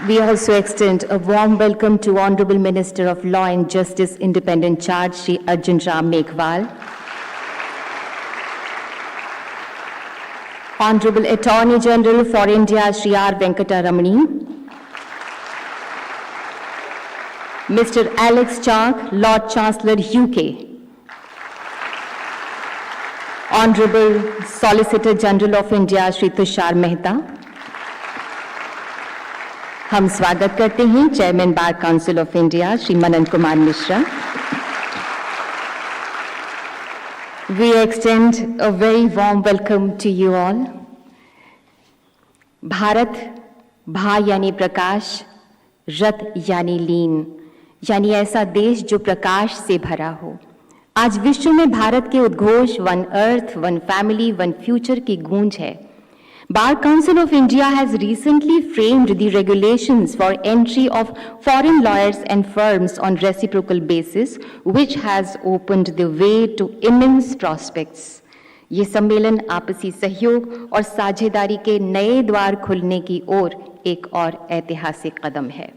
We also extend a warm welcome to Honorable Minister of Law and Justice, Independent Charge, Shri Arjun Ram Meghwal. Honorable Attorney General for India, Shri R. Venkataramani. Mr. Alex Chark, Lord Chancellor, UK. Honorable Solicitor General of India, Shri Tushar Mehta. हम स्वागत करते हैं chairman bar council of India Shri Manan Kumar Mishra. We extend a very warm welcome to you all. Bharat, भा यानी प्रकाश, रत यानी लीन, यानी ऐसा देश जो प्रकाश से भरा हो. आज विश्व में भारत के उद्घोष one earth, one family, one future की गूंज है. Bar Council of India has recently framed the regulations for entry of foreign lawyers and firms on reciprocal basis, which has opened the way to immense prospects. ये सम्मेलन आपसी सहयोग और साझेदारी के नए द्वार खुलने की ओर एक और ऐतिहासिक कदम है.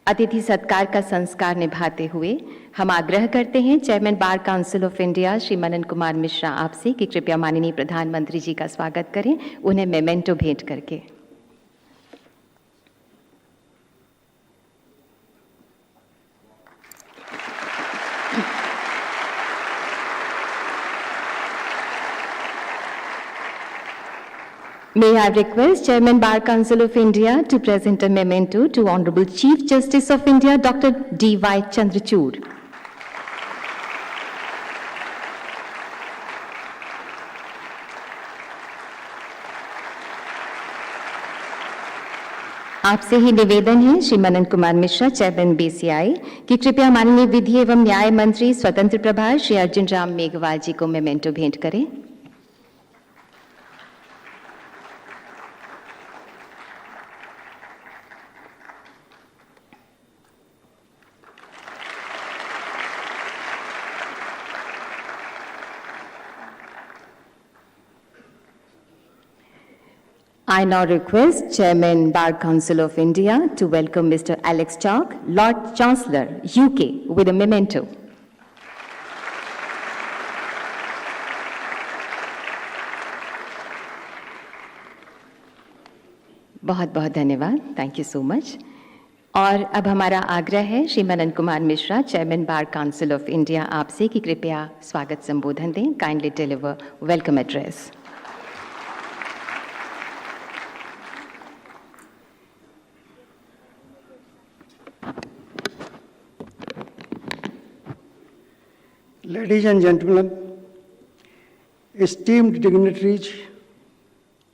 अतिथि सत्कार का संस्कार निभाते हुए हम आग्रह करते हैं chairman bar council of India Shri Manan Kumar Mishra आपसे कि कृपया माननीय प्रधानमंत्री जी का स्वागत करें, उन्हें मेमेंटो भेंट करके. May I request Chairman Bar Council of India to present a memento to Honorable Chief Justice of India, Dr. D.Y. Chandrachud. आपसे ही निवेदन है श्री मनन कुमार मिश्रा, चेयरमैन बीसीआई, कि कृपया माननीय विधि एवं न्याय मंत्री स्वतंत्र प्रभार श्री अर्जुन राम मेघवाल जी को मेमेंटो भेंट करें. I now request Chairman Bar Council of India to welcome Mr. Alex Chark, Lord Chancellor, UK, with a memento. बहुत बहुत धन्यवाद. Thank you so much. और अब हमारा आग्रह है Shri Manan Kumar Mishra, chairman bar council of India, आपसे कि कृपया स्वागत संबोधन दें. Kindly deliver welcome address. Ladies and gentlemen, esteemed dignitaries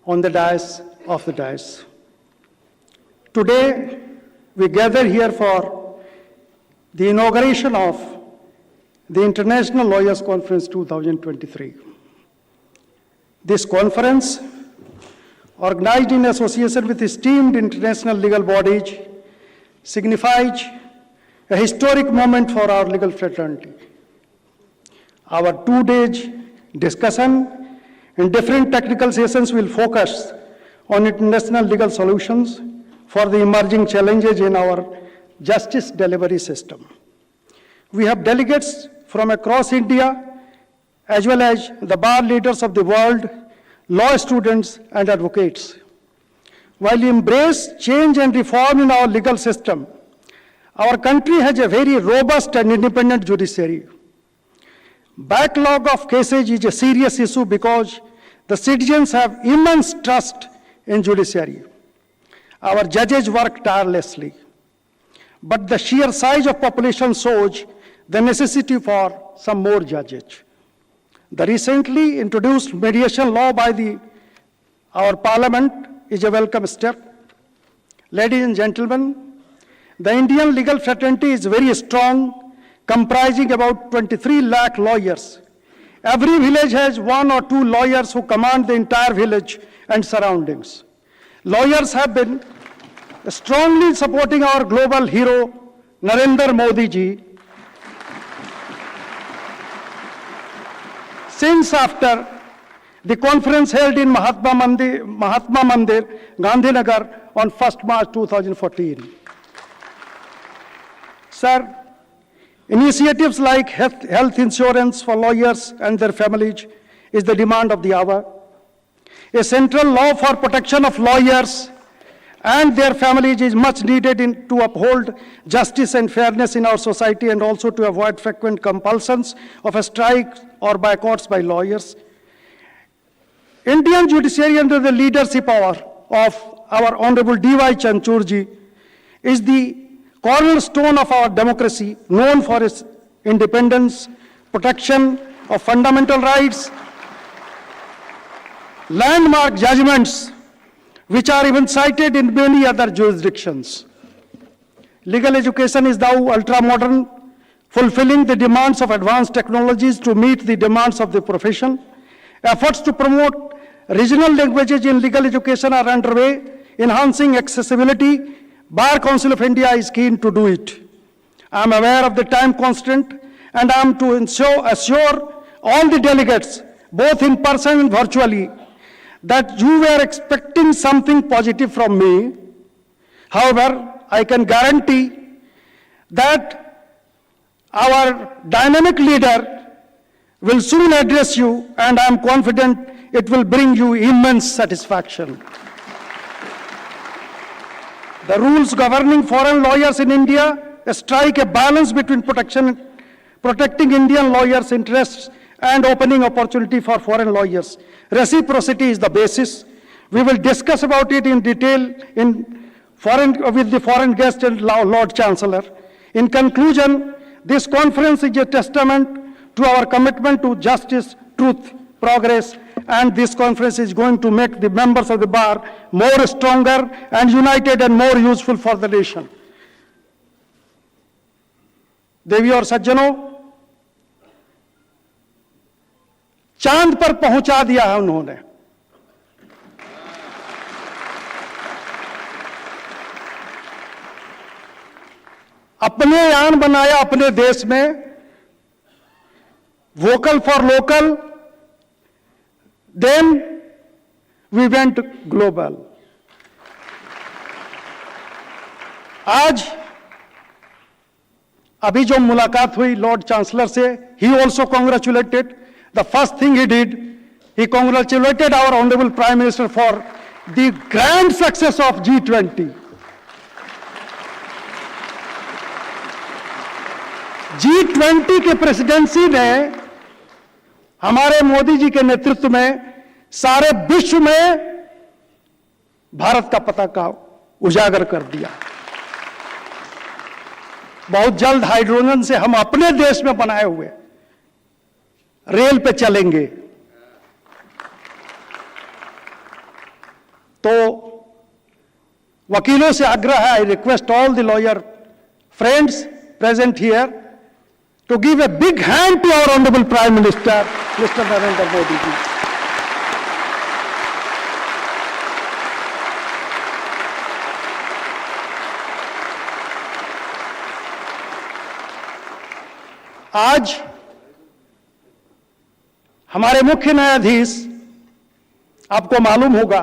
on the dais of the dais. Today, we gather here for the inauguration of the International Lawyers Conference 2023. This conference, organized in association with esteemed international legal bodies, signifies a historic moment for our legal fraternity. Our 2 days discussion in different technical sessions will focus on international legal solutions for the emerging challenges in our justice delivery system. We have delegates from across India, as well as the bar leaders of the world, law students and advocates. While we embrace change and reform in our legal system, our country has a very robust and independent judiciary. Backlog of cases is a serious issue because the citizens have immense trust in judiciary. Our judges work tirelessly, but the sheer size of population shows the necessity for some more judges. The recently introduced mediation law by our parliament is a welcome step. Ladies and gentlemen, the Indian legal fraternity is very strong, comprising about 23 lakh lawyers. Every village has 1 or 2 lawyers who command the entire village and surroundings. Lawyers have been strongly supporting our global hero, Narendra Modi ji, since after The conference held in Mahatma Mandir, Gandhinagar on 1st March 2014. Sir, initiatives like health insurance for lawyers and their families is the demand of the hour. A central law for protection of lawyers and their families is much needed to uphold justice and fairness in our society, and also to avoid frequent compulsions of a strike or boycotts by lawyers. Indian judiciary under the leadership of our Honorable D.Y. Chanchurji is the cornerstone of our democracy, known for its independence, protection of fundamental rights, landmark judgments, which are even cited in many other jurisdictions. Legal education is now ultra-modern, fulfilling the demands of advanced technologies to meet the demands of the profession. Efforts to promote regional languages in legal education are underway, enhancing accessibility. Bar Council of India is keen to do it. I am aware of the time constraint, and I am to assure all the delegates, both in person and virtually, that you were expecting something positive from me. However, I can guarantee that our dynamic leader will soon address you, and I am confident it will bring you immense satisfaction. The rules governing foreign lawyers in India strike a balance between protecting Indian lawyers' interests and opening opportunity for foreign lawyers. Reciprocity is the basis. We will discuss about it in detail with the foreign guest and Lord Chancellor. In conclusion, this conference is a testament to our commitment to justice, truth, progress, and this conference is going to make the members of the bar more stronger and united and more useful for the nation. देवी और सज्जनों, चांद पर पहुंचा दिया है उन्होंने। अपने यान बनाया अपने देश में, vocal for local, then we went global. आज अभी जो मुलाकात हुई लॉर्ड चांसलर से, he also congratulated. The first thing he did, he congratulated our Honorable Prime Minister for the grand success of G20. G20 के प्रेसिडेंसी ने हमारे मोदी जी के नेतृत्व में सारे विश्व में भारत का पताका उजागर कर दिया। बहुत जल्द हाइड्रोजन से हम अपने देश में बनाए हुए रेल पे चलेंगे। तो वकीलों से आग्रह है, I request all the lawyer friends present here to give a big hand to our Honorable Prime Minister, Mr. Narendra Modi ji. आज हमारे मुख्य न्यायाधीश, आपको मालूम होगा,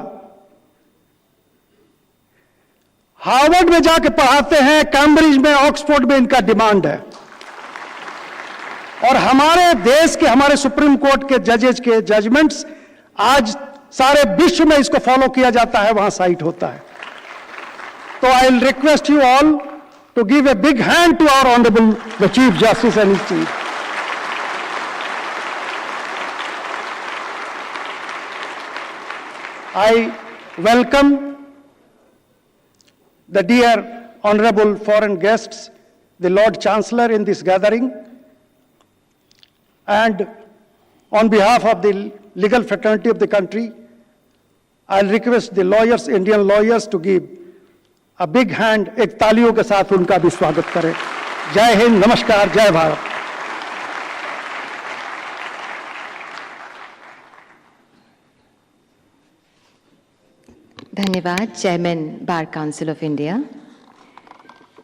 हार्वर्ड में जाके पढ़ाते हैं, कैम्ब्रिज में, ऑक्सफोर्ड में इनका डिमांड है। और हमारे देश के, हमारे सुप्रीम कोर्ट के जजेज के जजमेंट्स आज सारे विश्व में इसको फॉलो किया जाता है, वहां साइट होता है। तो I will request you all to give a big hand to our honourable the chief justice and his chief. I welcome the dear honorable foreign guests, the Lord Chancellor in this gathering, and on behalf of the legal fraternity of the country, I'll request the lawyers, Indian lawyers, to give a big hand, एक तालियों के साथ उनका भी स्वागत करें। जय हिंद, नमस्कार, जय भारत। धन्यवाद, Chairman Bar Council of India.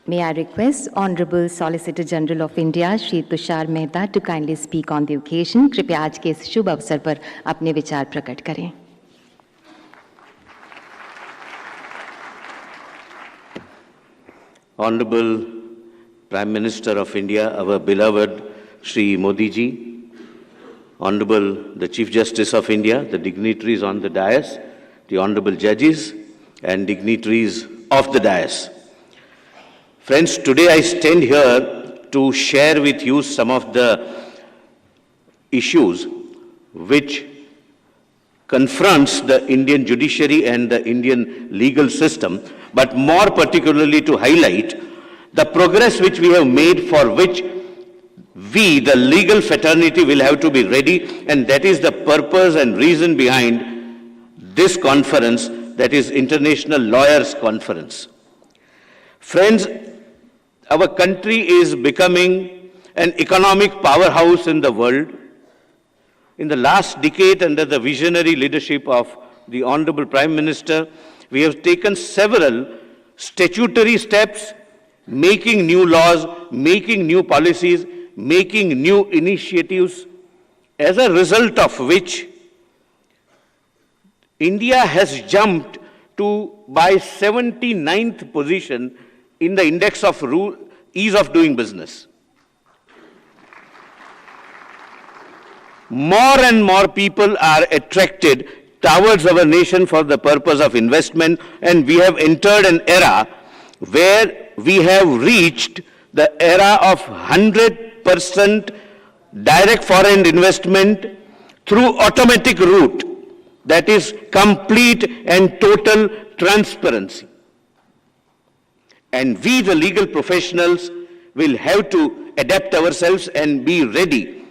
May I request Honorable Solicitor General of India, Shri Prasar Mehta, to kindly speak on the occasion. कृपया आज के इस शुभ अवसर पर अपने विचार प्रकट करें. Honorable Prime Minister of India, our beloved Shri Modi ji, Honorable the Chief Justice of India, the dignitaries on the dais, the honorable judges and dignitaries of the dais. Friends, today I stand here to share with you some of the issues which confronts the Indian judiciary and the Indian legal system, but more particularly to highlight the progress which we have made, for which we, the legal fraternity, will have to be ready, and that is the purpose and reason behind this conference, that is International Lawyers Conference. Friends, our country is becoming an economic powerhouse in the world. In the last decade, under the visionary leadership of the Honorable Prime Minister, we have taken several statutory steps, making new laws, making new policies, making new initiatives, as a result of which India has jumped to by 79th position in the index of ease of doing business. More and more people are attracted towards our nation for the purpose of investment, and we have entered an era where we have reached the era of 100% direct foreign investment through automatic route, that is complete and total transparency. And we, the legal professionals, will have to adapt ourselves and be ready.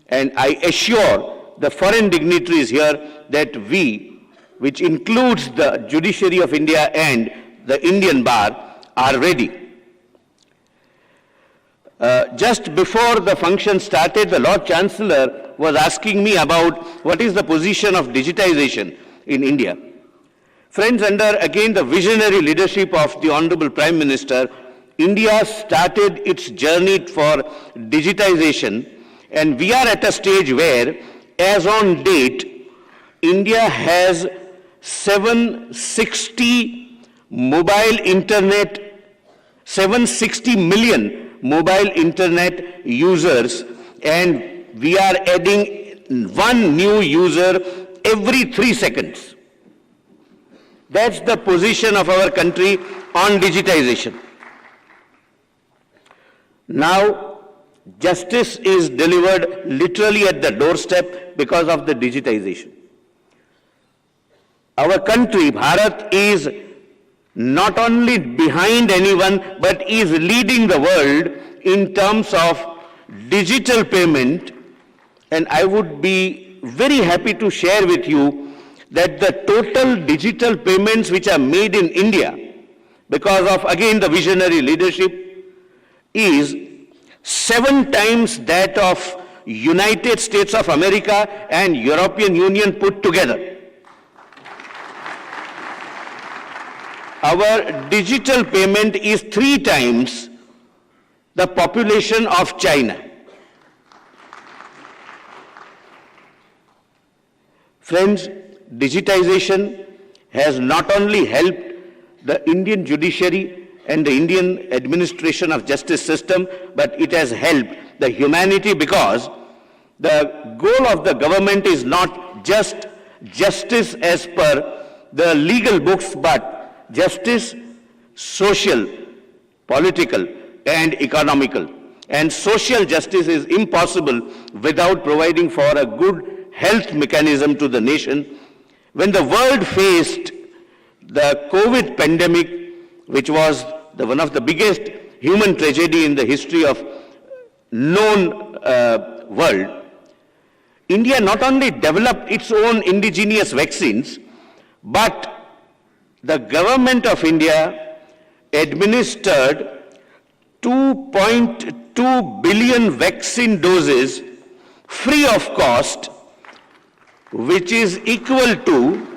And I assure the foreign dignitaries here that we, which includes the judiciary of India and the Indian bar, are ready. Just before the function started, the Lord Chancellor was asking me about what is the position of digitization in India. Friends, under again the visionary leadership of the Honorable Prime Minister, India started its journey for digitization, and we are at a stage where, as on date, India has 760 million mobile internet users, and we are adding one new user every 3 seconds. That's the position of our country on digitization. Now, justice is delivered literally at the doorstep because of the digitization. Our country, Bharat, is not only behind anyone, but is leading the world in terms of digital payment. And I would be very happy to share with you that the total digital payments which are made in India, because of again the visionary leadership, is 7 times that of United States of America and European Union put together. Our digital payment is 3 times the population of China. Friends, digitization has not only helped the Indian judiciary and the Indian administration of justice system, but it has helped the humanity, because the goal of the government is not just justice as per the legal books, but justice, social, political, and economical. And social justice is impossible without providing for a good health mechanism to the nation. When the world faced the COVID pandemic, which was one of the biggest human tragedy in the history of known world, India not only developed its own indigenous vaccines, but the government of India administered 2.2 billion vaccine doses free of cost, which is equal to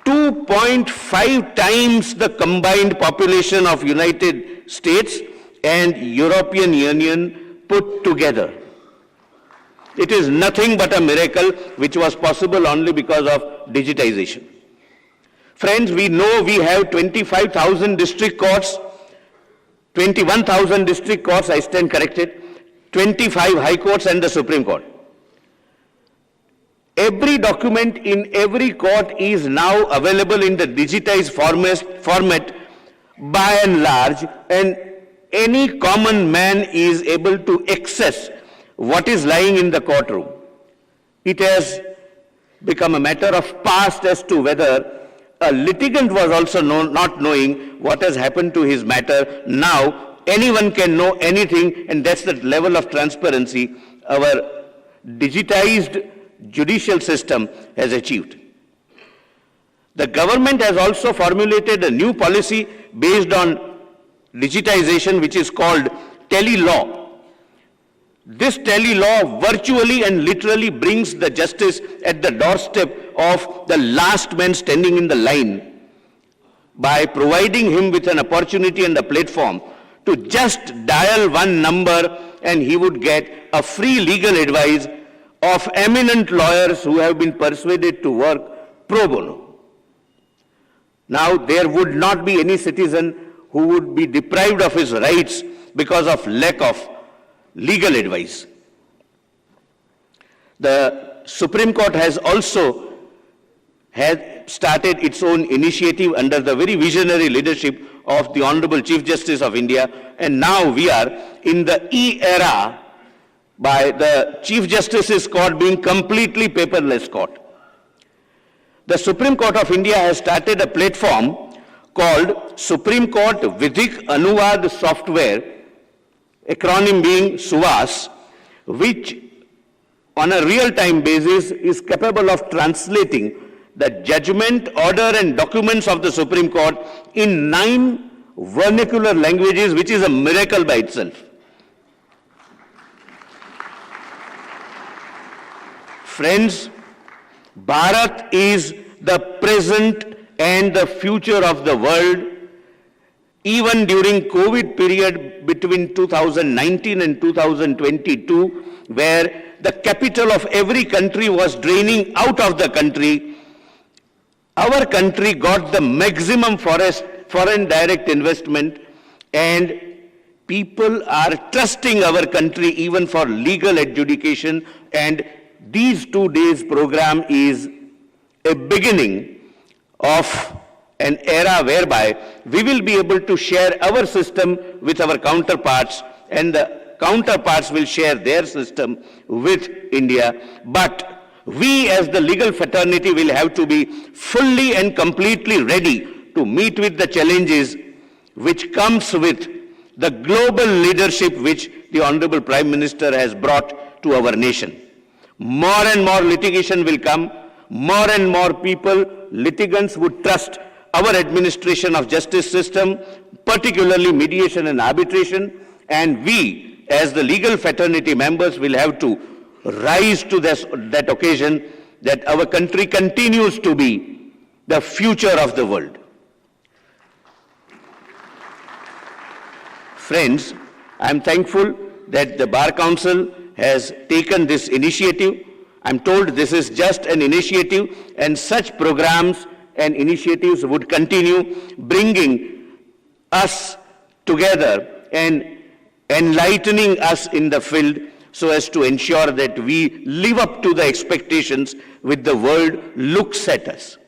2 2.5 times the combined population of United States and European Union put together. It is nothing but a miracle which was possible only because of digitization. Friends, we know we have 25,000 district courts, 21,000 district courts, I stand corrected, 25 high courts and the Supreme Court. Every document in every court is now available in the digitized format by and large, and any common man is able to access what is lying in the courtroom. It has become a matter of past as to whether a litigant was also not knowing what has happened to his matter. Now, anyone can know anything, and that's the level of transparency our digitized judicial system has achieved. The government has also formulated a new policy based on digitization, which is called tele-law. This tele-law virtually and literally brings the justice at the doorstep of the last man standing in the line by providing him with an opportunity and a platform to just dial one number, and he would get a free legal advice of eminent lawyers who have been persuaded to work pro bono. Now, there would not be any citizen who would be deprived of his rights because of lack of legal advice. The Supreme Court has also started its own initiative under the very visionary leadership of the Honorable Chief Justice of India, and now we are in the e-era by the Chief Justice's court being completely paperless court. The Supreme Court of India has started a platform called Supreme Court Vidhik Anuvad Software, acronym being SUVAS, which on a real-time basis is capable of translating the judgment, order and documents of the Supreme Court in 9 vernacular languages, which is a miracle by itself. Friends, Bharat is the present and the future of the world. Even during COVID period between 2019 and 2022, where the capital of every country was draining out of the country, our country got the maximum foreign direct investment, and people are trusting our country even for legal adjudication, and these 2 days program is a beginning of an era whereby we will be able to share our system with our counterparts, and the counterparts will share their system with India. But we as the legal fraternity will have to be fully and completely ready to meet with the challenges which comes with the global leadership which the Honorable Prime Minister has brought to our nation. More and more litigation will come, more and more people, litigants would trust our administration of justice system, particularly mediation and arbitration, and we as the legal fraternity members will have to rise to that occasion that our country continues to be the future of the world. Friends, I am thankful that the Bar Council has taken this initiative. I am told this is just an initiative, and such programs and initiatives would continue, bringing us together and enlightening us in the field so as to ensure that we live up to the expectations which the world looks at us.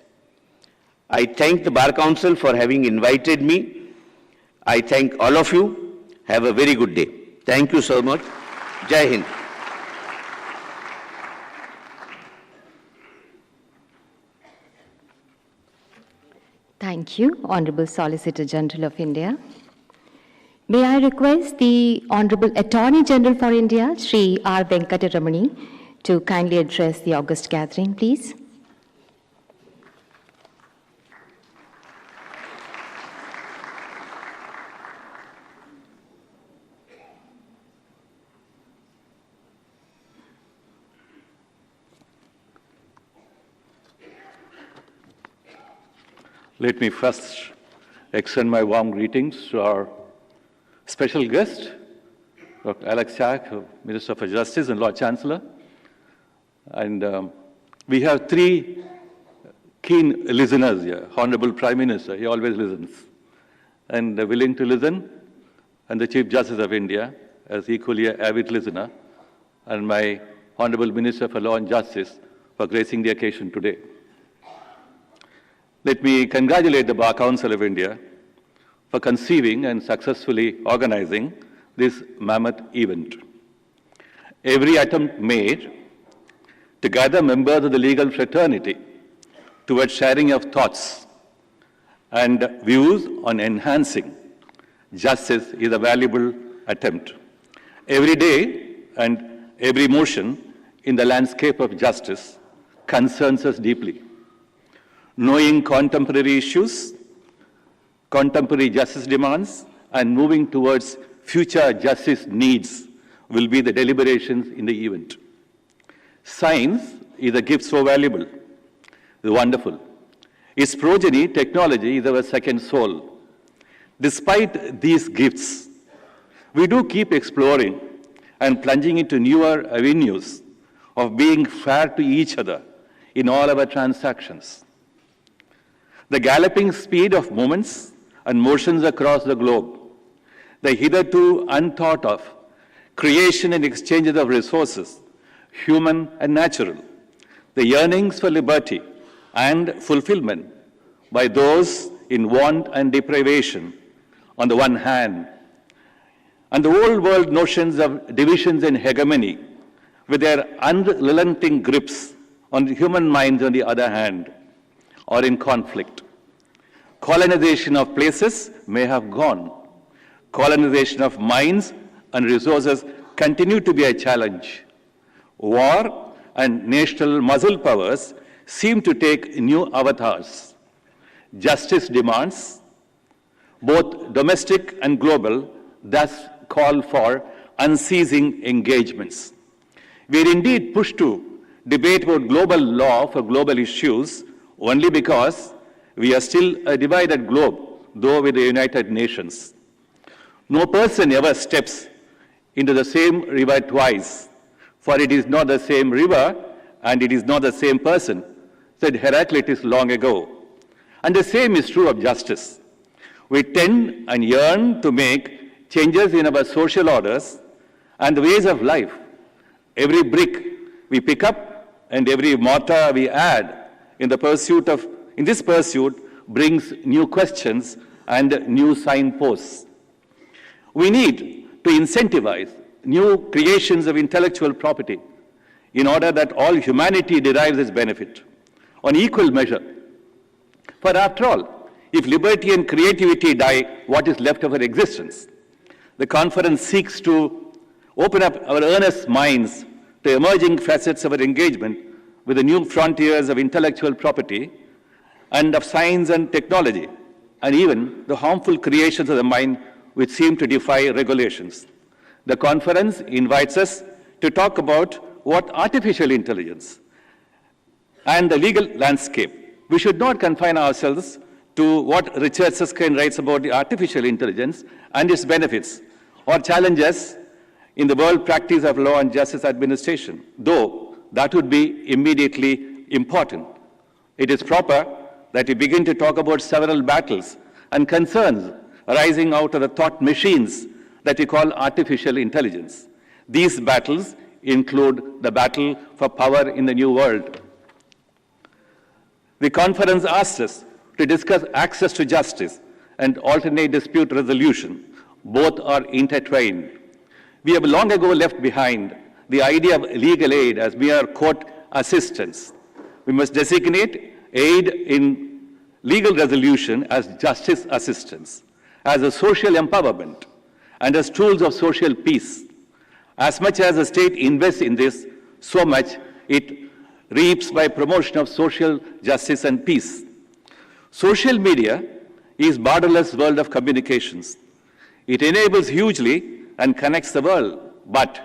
I thank the Bar Council for having invited me. I thank all of you. Have a very good day. Thank you so much. Jai Hind. Thank you, Honorable Solicitor General of India. May I request the Honorable Attorney General for India, Shri R. Venkataramani, to kindly address the august gathering, please. Let me first extend my warm greetings to our special guest, Dr. Alex Chack, Minister for Justice and Lord Chancellor. And we have three keen listeners here. Honorable Prime Minister, he always listens, and willing to listen, and the Chief Justice of India, as equally an avid listener, and my Honorable Minister for Law and Justice for gracing the occasion today. Let me congratulate the Bar Council of India for conceiving and successfully organizing this mammoth event. Every attempt made to gather members of the legal fraternity towards sharing of thoughts and views on enhancing justice is a valuable attempt. Every day and every motion in the landscape of justice concerns us deeply. Knowing contemporary issues, contemporary justice demands, and moving towards future justice needs will be the deliberations in the event. Science is a gift so valuable, wonderful. Its progeny, technology, is our second soul. Despite these gifts, we do keep exploring and plunging into newer avenues of being fair to each other in all our transactions. The galloping speed of movements and motions across the globe, the hitherto unthought of creation and exchanges of resources, human and natural, the yearnings for liberty and fulfillment by those in want and deprivation on the one hand, and the old world notions of divisions and hegemony with their unrelenting grips on human minds on the other hand, or in conflict. Colonization of places may have gone. Colonization of minds and resources continue to be a challenge. War and national muscle powers seem to take new avatars. Justice demands, both domestic and global, thus call for unceasing engagements. We are indeed pushed to debate about global law for global issues only because we are still a divided globe, though with the United Nations. No person ever steps into the same river twice, for it is not the same river and it is not the same person, said Heraclitus long ago. And the same is true of justice. We tend and yearn to make changes in our social orders and the ways of life. Every brick we pick up and every mortar we add in this pursuit brings new questions and new signposts. We need to incentivize new creations of intellectual property in order that all humanity derives its benefit on equal measure. For after all, if liberty and creativity die, what is left of our existence? The conference seeks to open up our earnest minds to emerging facets of our engagement with the new frontiers of intellectual property and of science and technology, and even the harmful creations of the mind which seem to defy regulations. The conference invites us to talk about what artificial intelligence and the legal landscape. We should not confine ourselves to what Richard Susskind writes about the artificial intelligence and its benefits, or challenges in the world practice of law and justice administration, though that would be immediately important. It is proper that we begin to talk about several battles and concerns arising out of the thought machines that we call artificial intelligence. These battles include the battle for power in the new world. The conference asked us to discuss access to justice and alternate dispute resolution. Both are intertwined. We have long ago left behind the idea of legal aid as mere court assistance. We must designate aid in legal resolution as justice assistance, as a social empowerment, and as tools of social peace. As much as the state invests in this, so much it reaps by promotion of social justice and peace. Social media is borderless world of communications. It enables hugely and connects the world, but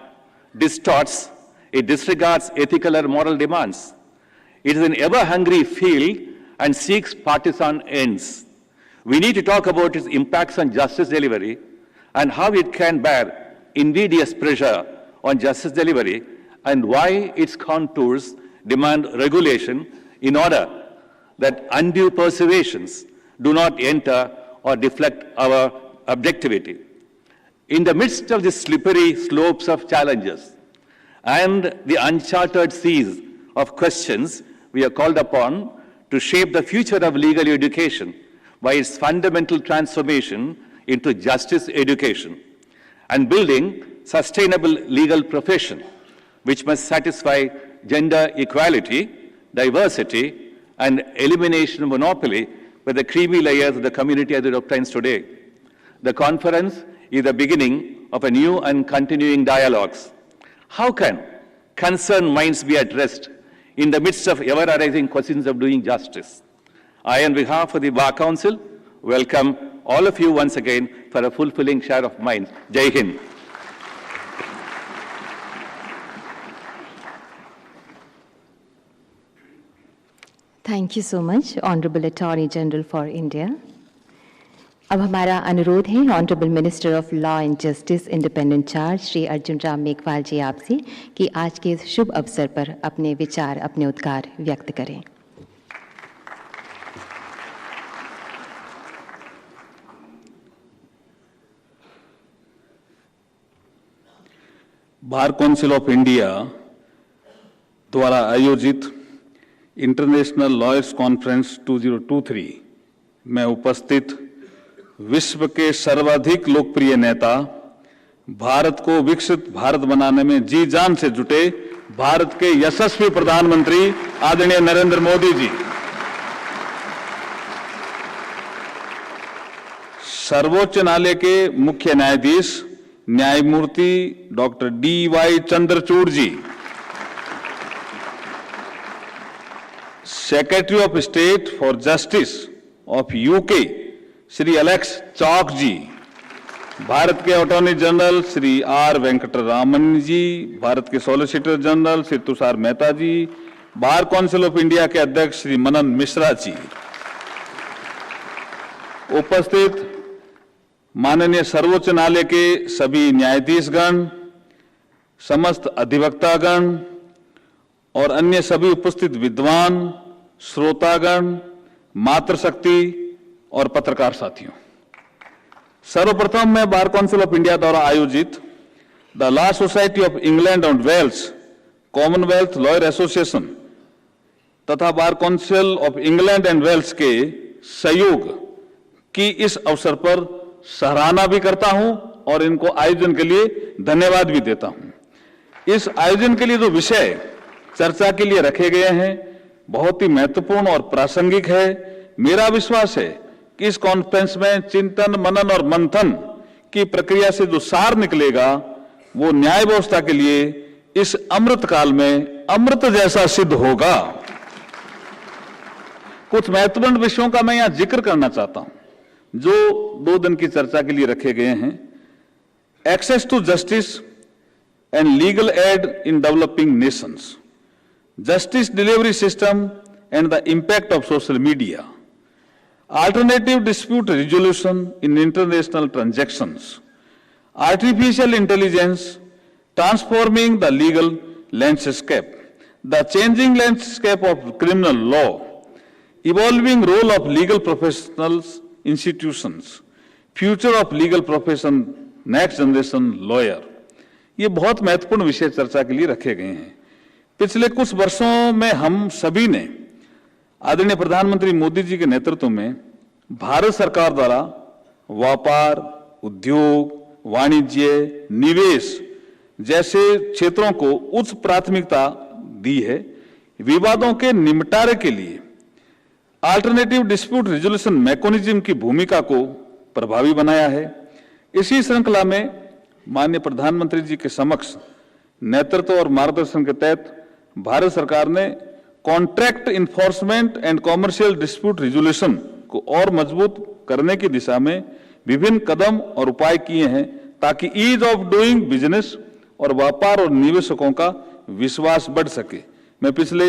distorts, it disregards ethical or moral demands. It is an ever-hungry field and seeks partisan ends. We need to talk about its impacts on justice delivery and how it can bear invidious pressure on justice delivery and why its contours demand regulation in order that undue persuasions do not enter or deflect our objectivity. In the midst of the slippery slopes of challenges and the uncharted seas of questions, we are called upon to shape the future of legal education by its fundamental transformation into justice education and building sustainable legal profession which must satisfy gender equality, diversity, and elimination of monopoly by the creamy layers of the community as it obtains today. The conference is the beginning of a new and continuing dialogues. How can concerned minds be addressed in the midst of ever-arising questions of doing justice? I, on behalf of the Bar Council, welcome all of you once again for a fulfilling share of minds. Jai Hind. Thank you so much honourable attorney general for India. अब हमारा अनुरोध है honourable minister of law and justice independent charge Shri Arjun Ram Meghwal ji आपसे कि आज के इस शुभ अवसर पर अपने विचार, अपने उद्गार व्यक्त करें। बार काउंसिल ऑफ इंडिया द्वारा आयोजित इंटरनेशनल लॉयर्स कॉन्फ्रेंस 2023 में उपस्थित विश्व के सर्वाधिक लोकप्रिय नेता, भारत को विकसित भारत बनाने में जी जान से जुटे भारत के यशस्वी प्रधानमंत्री आदरणीय नरेंद्र मोदी जी, सर्वोच्च न्यायालय के मुख्य न्यायाधीश न्यायमूर्ति doctor D.Y. Chandrachud ji, secretary of state for justice of UK Shri Alex Chalk ji, Bharat के attorney general Shri R. Venkataraman ji, Bharat के solicitor general Shri Tushar Mehta ji, bar council of India के अध्यक्ष श्री मनन मिश्रा जी, उपस्थित माननीय सर्वोच्च न्यायालय के सभी न्यायाधीशगण, समस्त अधिवक्तागण और अन्य सभी उपस्थित विद्वान, श्रोतागण, मातृशक्ति और पत्रकार साथियों, सर्वप्रथम मैं बार काउंसिल ऑफ इंडिया द्वारा आयोजित the law society of England and Wales Commonwealth lawyer association तथा bar council of England and Wales के सहयोग की इस अवसर पर सराहना भी करता हूं और इनको आयोजन के लिए धन्यवाद भी देता हूं। इस आयोजन के लिए जो विषय चर्चा के लिए रखे गए हैं बहुत ही महत्वपूर्ण और प्रासंगिक है। मेरा विश्वास है कि इस कॉन्फ्रेंस में चिंतन, मनन और मंथन की प्रक्रिया से जो सार निकलेगा वो न्याय व्यवस्था के लिए इस अमृत काल में अमृत जैसा सिद्ध होगा। कुछ महत्वपूर्ण विषयों का मैं यहां जिक्र करना चाहता हूं जो 2 दिन की चर्चा के लिए रखे गए हैं। Access to justice and legal aid in developing nations, justice delivery system and the impact of social media, alternative dispute resolution in international transactions, artificial intelligence transforming the legal landscape, the changing landscape of criminal law, evolving role of legal professionals institutions, future of legal profession, next generation lawyer। ये बहुत महत्वपूर्ण विषय चर्चा के लिए रखे गए हैं। पिछले कुछ वर्षों में हम सभी ने आदरणीय प्रधानमंत्री मोदी जी के नेतृत्व में भारत सरकार द्वारा व्यापार, उद्योग, वाणिज्य, निवेश जैसे क्षेत्रों को उच्च प्राथमिकता दी है। विवादों के निपटारे के लिए अल्टरनेटिव डिस्प्यूट रिजोल्यूशन मैकेनिज्म की भूमिका को प्रभावी बनाया है। इसी श्रृंखला में माननीय प्रधानमंत्री जी के समक्ष नेतृत्व और मार्गदर्शन के तहत भारत सरकार ने contract enforcement and commercial dispute resolution को और मजबूत करने की दिशा में विभिन्न कदम और उपाय किए हैं ताकि ईज ऑफ डूइंग बिजनेस और व्यापार और निवेशकों का विश्वास बढ़ सके। मैं पिछले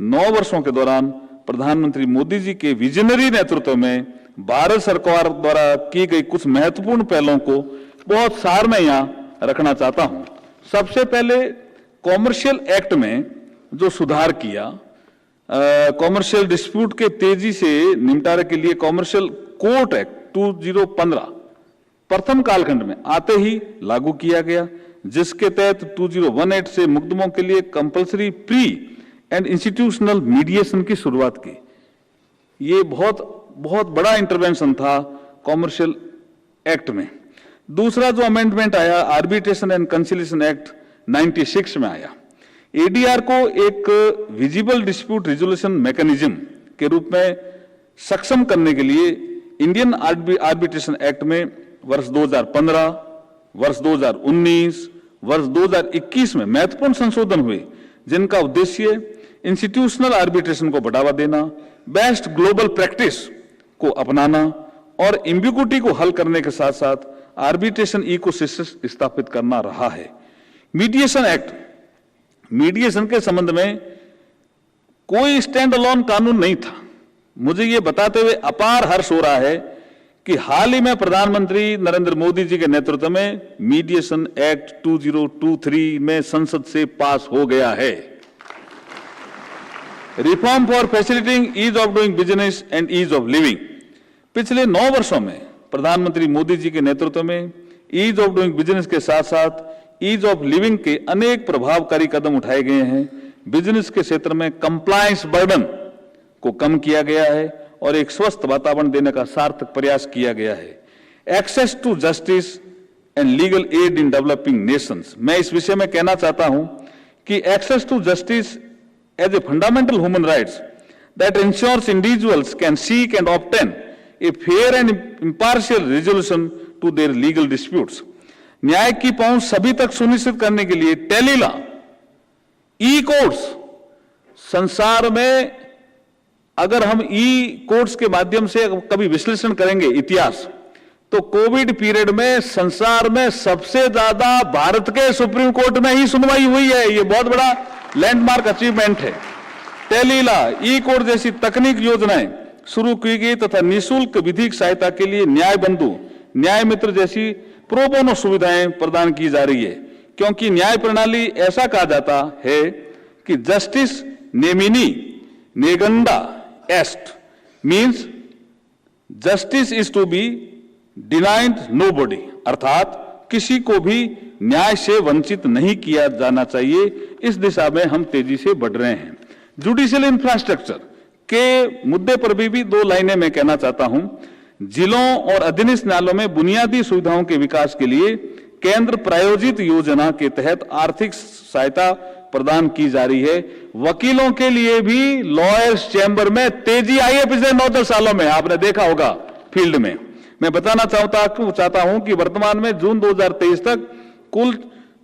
9 वर्षों के दौरान प्रधानमंत्री मोदी जी के विजनरी नेतृत्व में भारत सरकार द्वारा की गई कुछ महत्वपूर्ण पहलों को बहुत सार में यहां रखना चाहता हूं। सबसे पहले कॉमर्शियल एक्ट में जो सुधार किया, कॉमर्शियल डिस्प्यूट के तेजी से निपटारे के लिए कॉमर्शियल कोर्ट एक्ट 2015 प्रथम कालखंड में आते ही लागू किया गया, जिसके तहत 2018 से मुकदमों के लिए compulsory pre and institutional mediation की शुरुआत की। ये बहुत बड़ा इंटरवेंशन था कॉमर्शियल एक्ट में। दूसरा जो अमेंडमेंट आया, आर्बिट्रेशन एंड कंसिलिएशन एक्ट 96 में आया। एडीआर को एक विजिबल डिस्प्यूट रिजोल्यूशन मैकेनिज्म के रूप में सक्षम करने के लिए इंडियन आर्बिट्रेशन एक्ट में वर्ष 2015, वर्ष 2019, वर्ष 2021 में महत्वपूर्ण संशोधन हुए, जिनका उद्देश्य इंस्टीट्यूशनल आर्बिट्रेशन को बढ़ावा देना, बेस्ट ग्लोबल प्रैक्टिस को अपनाना और एम्बिगुइटी को हल करने के साथ साथ आर्बिट्रेशन इकोसिस्टम स्थापित करना रहा है। मीडिएशन एक्ट, मीडिएशन के संबंध में कोई स्टैंड अलोन कानून नहीं था। मुझे यह बताते हुए अपार हर्ष हो रहा है कि हाल ही में प्रधानमंत्री नरेंद्र मोदी जी के नेतृत्व में मीडिएशन एक्ट 2023 में संसद से पास हो गया है। Reform for facilitating ease of doing business and ease of living. पिछले 9 वर्षों में प्रधानमंत्री मोदी जी के नेतृत्व में ईज ऑफ डूइंग बिजनेस के साथ साथ ईज ऑफ लिविंग के अनेक प्रभावकारी कदम उठाए गए हैं। बिजनेस के क्षेत्र में कंप्लायंस बर्डन को कम किया गया है और एक स्वस्थ वातावरण देने का सार्थक प्रयास किया गया है। Access to justice and legal aid in developing nations, मैं इस विषय में कहना चाहता हूं कि access to justice as a fundamental human rights that ensures individuals can seek and obtain a fair and impartial resolution to their legal disputes. न्याय की पहुंच सभी तक सुनिश्चित करने के लिए टेलीलॉ, ई कोर्ट्स, संसार में अगर हम ई कोर्ट्स के माध्यम से कभी विश्लेषण करेंगे इतिहास, तो कोविड पीरियड में संसार में सबसे ज्यादा भारत के सुप्रीम कोर्ट में ही सुनवाई हुई है। ये बहुत बड़ा लैंडमार्क अचीवमेंट है। टेलीलॉ, ई कोर्ट जैसी तकनीक योजनाएं शुरू की गई तथा निःशुल्क विधिक सहायता के लिए न्याय बंधु, न्याय मित्र जैसी प्रो बोनो सुविधाएं प्रदान की जा रही है, क्योंकि न्याय प्रणाली ऐसा कहा जाता है कि जस्टिस नेमिनी नेगंडा एस्ट means justice is to be denied nobody, अर्थात किसी को भी न्याय से वंचित नहीं किया जाना चाहिए। इस दिशा में हम तेजी से बढ़ रहे हैं। जुडिशियल इंफ्रास्ट्रक्चर के मुद्दे पर भी 2 लाइनें मैं कहना चाहता हूं। जिलों और अधीनस्थ न्यायालयों में बुनियादी सुविधाओं के विकास के लिए केंद्र प्रायोजित योजना के तहत आर्थिक सहायता प्रदान की जा रही है। वकीलों के लिए भी लॉयर्स चैम्बर में तेजी आई है पिछले 9-10 सालों में, आपने देखा होगा फील्ड में। मैं बताना चाहता हूं कि वर्तमान में जून 2023 तक कुल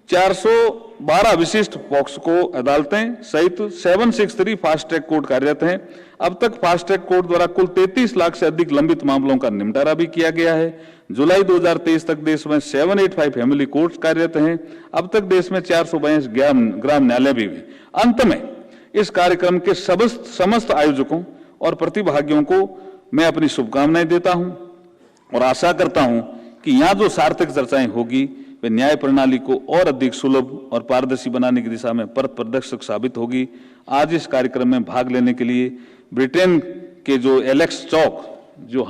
412 विशिष्ट पॉक्सो अदालतें सहित 763 फास्ट ट्रैक कोर्ट कार्यरत हैं। अब तक फास्ट ट्रैक कोर्ट द्वारा कुल 33 लाख से अधिक लंबित मामलों का निपटारा भी किया गया है। जुलाई 2023 तक देश में 785 फैमिली कोर्ट्स कार्यरत हैं। अब तक देश में 422 ग्राम न्यायालय भी हैं। अंत में इस कार्यक्रम के समस्त आयोजकों और प्रतिभागियों को मैं अपनी शुभकामनाएं देता हूं और आशा करता हूं कि यहां जो सार्थक चर्चाएं होगी वे न्याय प्रणाली को और अधिक सुलभ और पारदर्शी बनाने की दिशा में पथ प्रदर्शक साबित होगी। आज इस कार्यक्रम में भाग लेने के लिए ब्रिटेन के जो एलेक्स चौक, जो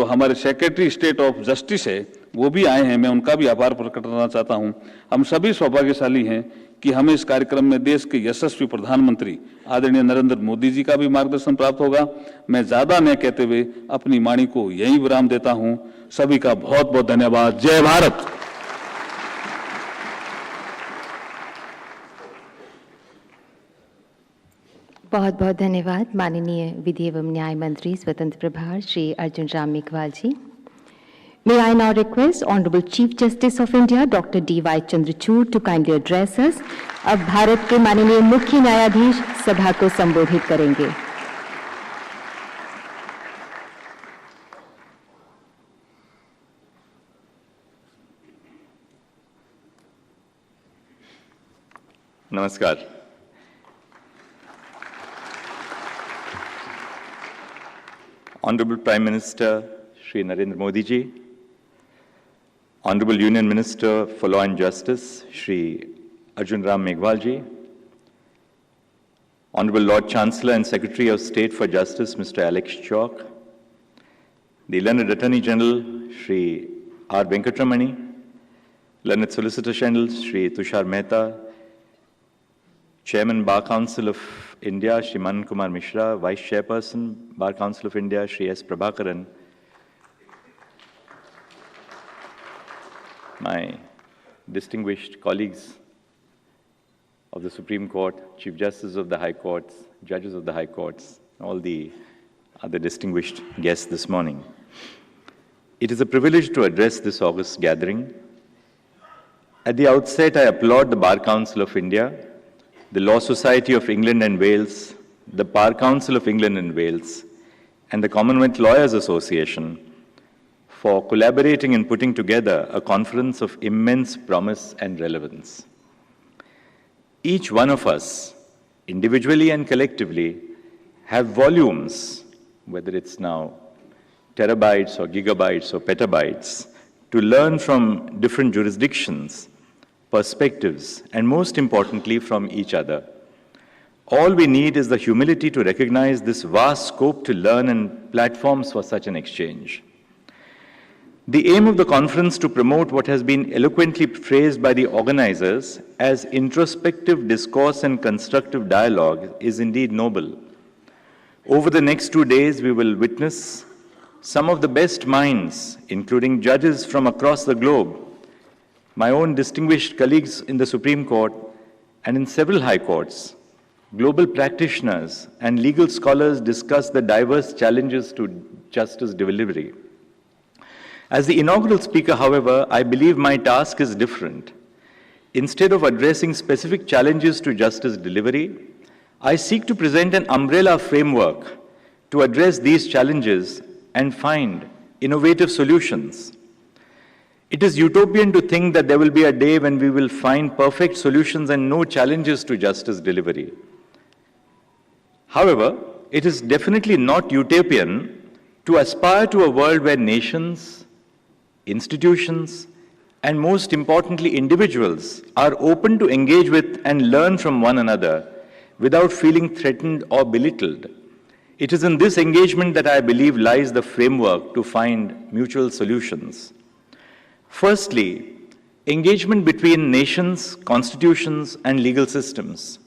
हमारे सेक्रेटरी स्टेट ऑफ जस्टिस है, वो भी आए हैं। मैं उनका भी आभार प्रकट करना चाहता हूं। हम सभी सौभाग्यशाली हैं कि हमें इस कार्यक्रम में देश के यशस्वी प्रधानमंत्री आदरणीय नरेंद्र मोदी जी का भी मार्गदर्शन प्राप्त होगा। मैं ज्यादा न कहते हुए अपनी वाणी को यहीं विराम देता हूं। सभी का बहुत बहुत धन्यवाद। जय भारत। बहुत बहुत धन्यवाद माननीय विधि एवं न्याय मंत्री स्वतंत्र प्रभार श्री अर्जुन राम मेघवाल जी। May I now request Honorable Chief Justice of India Dr. D.Y. Chandrachud to kindly address us। अब भारत के माननीय मुख्य न्यायाधीश सभा को संबोधित करेंगे। नमस्कार। Honorable Prime Minister Shri Narendra Modi ji, Honorable Union Minister for Law and Justice Shri Arjun Ram Meghwal ji, Honorable Lord Chancellor and Secretary of State for Justice Mr. Alex Chalk, the Learned Attorney General Shri R. Venkatramani, Learned Solicitor General Shri Tushar Mehta, Chairman Bar Council of India Shri Manan Kumar Mishra, Vice Chairperson Bar Council of India Shri S. Prabhakaran, my distinguished colleagues of the Supreme Court, Chief Justices of the High Courts, Judges of the High Courts, all the other distinguished guests this morning. It is a privilege to address this august gathering. At the outset, I applaud the Bar Council of India, the Law Society of England and Wales, the Bar Council of England and Wales, and the Commonwealth Lawyers Association for collaborating in putting together a conference of immense promise and relevance. Each one of us, individually and collectively, have volumes, whether it's now terabytes or gigabytes or petabytes, to learn from different jurisdictions, perspectives, and most importantly, from each other. All we need is the humility to recognize this vast scope to learn and platforms for such an exchange. The aim of the conference to promote what has been eloquently phrased by the organizers as introspective discourse and constructive dialogue is indeed noble. Over the next 2 days, we will witness some of the best minds, including judges from across the globe, my own distinguished colleagues in the Supreme Court and in several high courts, global practitioners and legal scholars discuss the diverse challenges to justice delivery. As the inaugural speaker, however, I believe my task is different. Instead of addressing specific challenges to justice delivery, I seek to present an umbrella framework to address these challenges and find innovative solutions. It is utopian to think that there will be a day when we will find perfect solutions and no challenges to justice delivery. However, it is definitely not utopian to aspire to a world where nations, institutions, and most importantly, individuals are open to engage with and learn from one another without feeling threatened or belittled. It is in this engagement that I believe lies the framework to find mutual solutions. Firstly, engagement between nations, constitutions, and legal systems.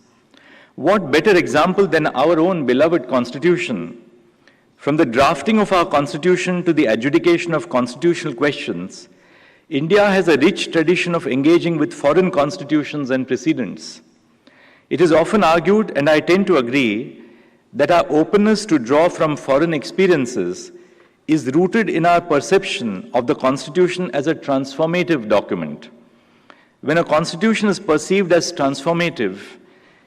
What better example than our own beloved Constitution? From the drafting of our Constitution to the adjudication of constitutional questions, India has a rich tradition of engaging with foreign constitutions and precedents. It is often argued, and I tend to agree, that our openness to draw from foreign experiences is rooted in our perception of the Constitution as a transformative document. When a Constitution is perceived as transformative,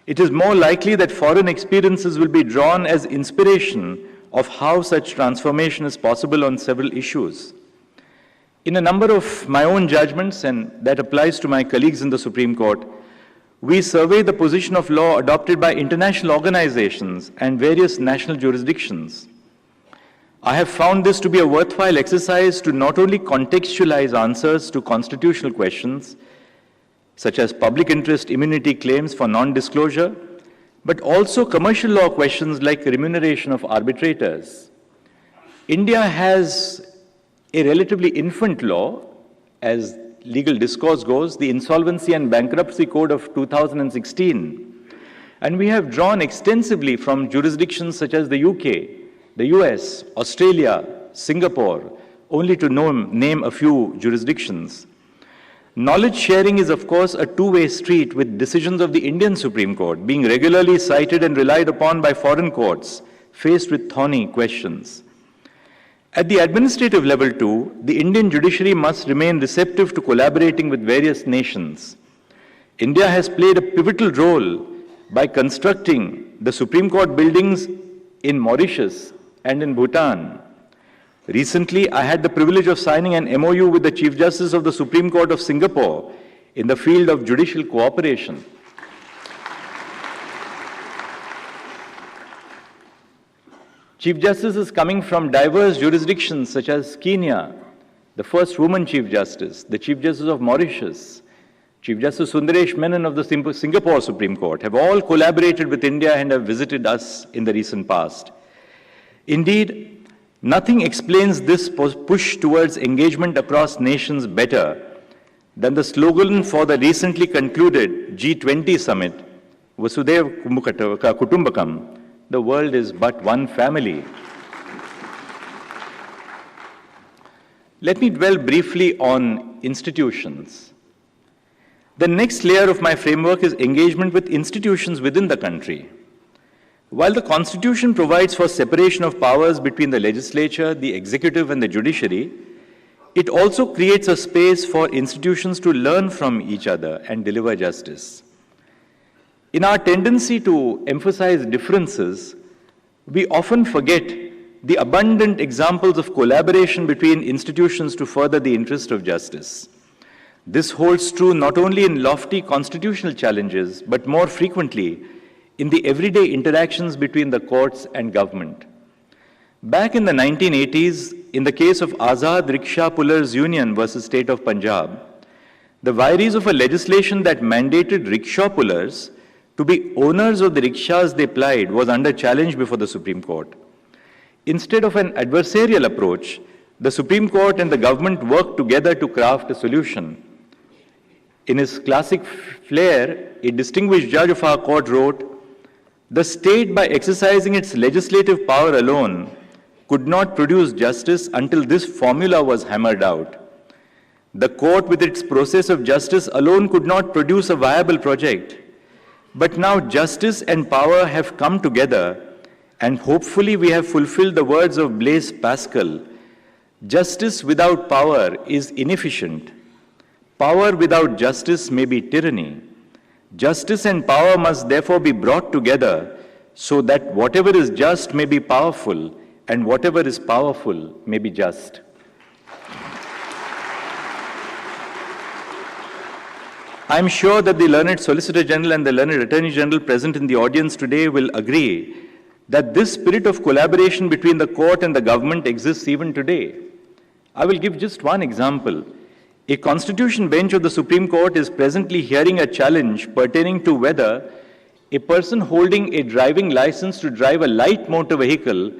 it is more likely that foreign experiences will be drawn as inspiration of how such transformation is possible on several issues. In a number of my own judgments, and that applies to my colleagues in the Supreme Court, we survey the position of law adopted by international organizations and various national jurisdictions. I have found this to be a worthwhile exercise to not only contextualize answers to constitutional questions, such as public interest immunity claims for non-disclosure, but also commercial law questions like remuneration of arbitrators. India has a relatively infant law, as legal discourse goes, the Insolvency and Bankruptcy Code of 2016. And we have drawn extensively from jurisdictions such as the UK, the US, Australia, Singapore, only to name a few jurisdictions. Knowledge sharing is, of course, a two-way street, with decisions of the Indian Supreme Court being regularly cited and relied upon by foreign courts faced with thorny questions. At the administrative level too, the Indian judiciary must remain receptive to collaborating with various nations. India has played a pivotal role by constructing the Supreme Court buildings in Mauritius and in Bhutan. Recently, I had the privilege of signing an MOU with the Chief Justice of the Supreme Court of Singapore in the field of judicial cooperation. Chief Justices coming from diverse jurisdictions such as Kenya, the first woman Chief Justice, the Chief Justice of Mauritius, Chief Justice Sundaresh Menon of the Singapore Supreme Court have all collaborated with India and have visited us in the recent past. Indeed, nothing explains this push towards engagement across nations better than the slogan for the recently concluded G20 summit, Vasudhaiva Kutumbakam, the world is but one family. Let me dwell briefly on institutions. The next layer of my framework is engagement with institutions within the country. While the Constitution provides for separation of powers between the legislature, the executive, and the judiciary, it also creates a space for institutions to learn from each other and deliver justice. In our tendency to emphasize differences, we often forget the abundant examples of collaboration between institutions to further the interest of justice. This holds true not only in lofty constitutional challenges, but more frequently in the everyday interactions between the courts and government. Back in the 1980s, in the case of Azad Rickshaw Pullers Union versus State of Punjab, the vires of a legislation that mandated rickshaw pullers to be owners of the rickshaws they plied was under challenge before the Supreme Court. Instead of an adversarial approach, the Supreme Court and the government worked together to craft a solution. In his classic flair, a distinguished judge of our court wrote, "The state, by exercising its legislative power alone, could not produce justice until this formula was hammered out. The court, with its process of justice alone, could not produce a viable project. But now justice and power have come together, and hopefully we have fulfilled the words of Blaise Pascal. Justice without power is inefficient. Power without justice may be tyranny. Justice and power must therefore be brought together so that whatever is just may be powerful, and whatever is powerful may be just." I am sure that the learned Solicitor General and the learned Attorney General present in the audience today will agree that this spirit of collaboration between the court and the government exists even today. I will give just one example. A constitution bench of the Supreme Court is presently hearing a challenge pertaining to whether a person holding a driving license to drive a light motor vehicle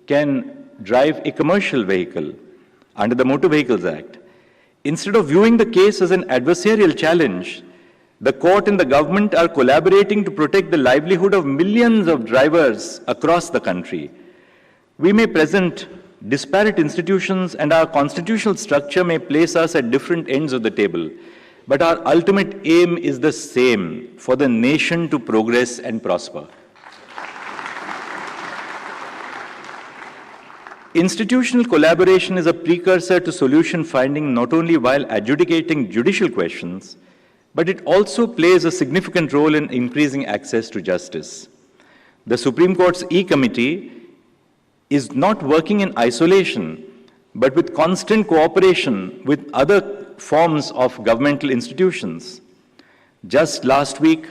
can drive a commercial vehicle under the Motor Vehicles Act. Instead of viewing the case as an adversarial challenge, the court and the government are collaborating to protect the livelihood of millions of drivers across the country. We may present disparate institutions, and our constitutional structure may place us at different ends of the table, but our ultimate aim is the same: for the nation to progress and prosper. Institutional collaboration is a precursor to solution finding not only while adjudicating judicial questions, but it also plays a significant role in increasing access to justice. The Supreme Court's E-Committee is not working in isolation, but with constant cooperation with other forms of governmental institutions. Just last week,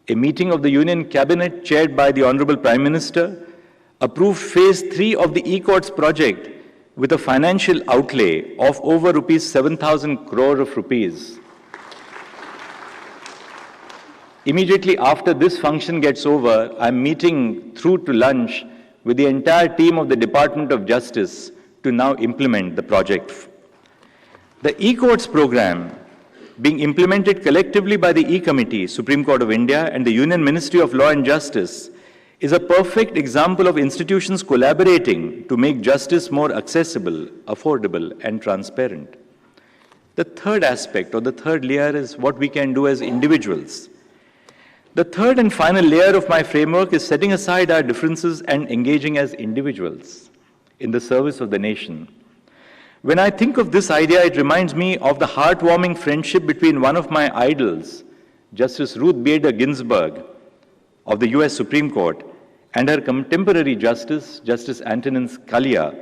a meeting of the Union Cabinet chaired by the Honorable Prime Minister approved Phase 3 of the E-Courts project with a financial outlay of over 7,000 crore rupees. Immediately after this function gets over, I'm meeting through to lunch with the entire team of the Department of Justice to now implement the project. The E-Courts program, being implemented collectively by the E-Committee, Supreme Court of India, and the Union Ministry of Law and Justice, is a perfect example of institutions collaborating to make justice more accessible, affordable, and transparent. The third aspect, or the third layer, is what we can do as individuals. The third and final layer of my framework is setting aside our differences and engaging as individuals in the service of the nation. When I think of this idea, it reminds me of the heartwarming friendship between one of my idols, Justice Ruth Bader Ginsburg of the US Supreme Court, and her contemporary justice, Justice Antonin Scalia.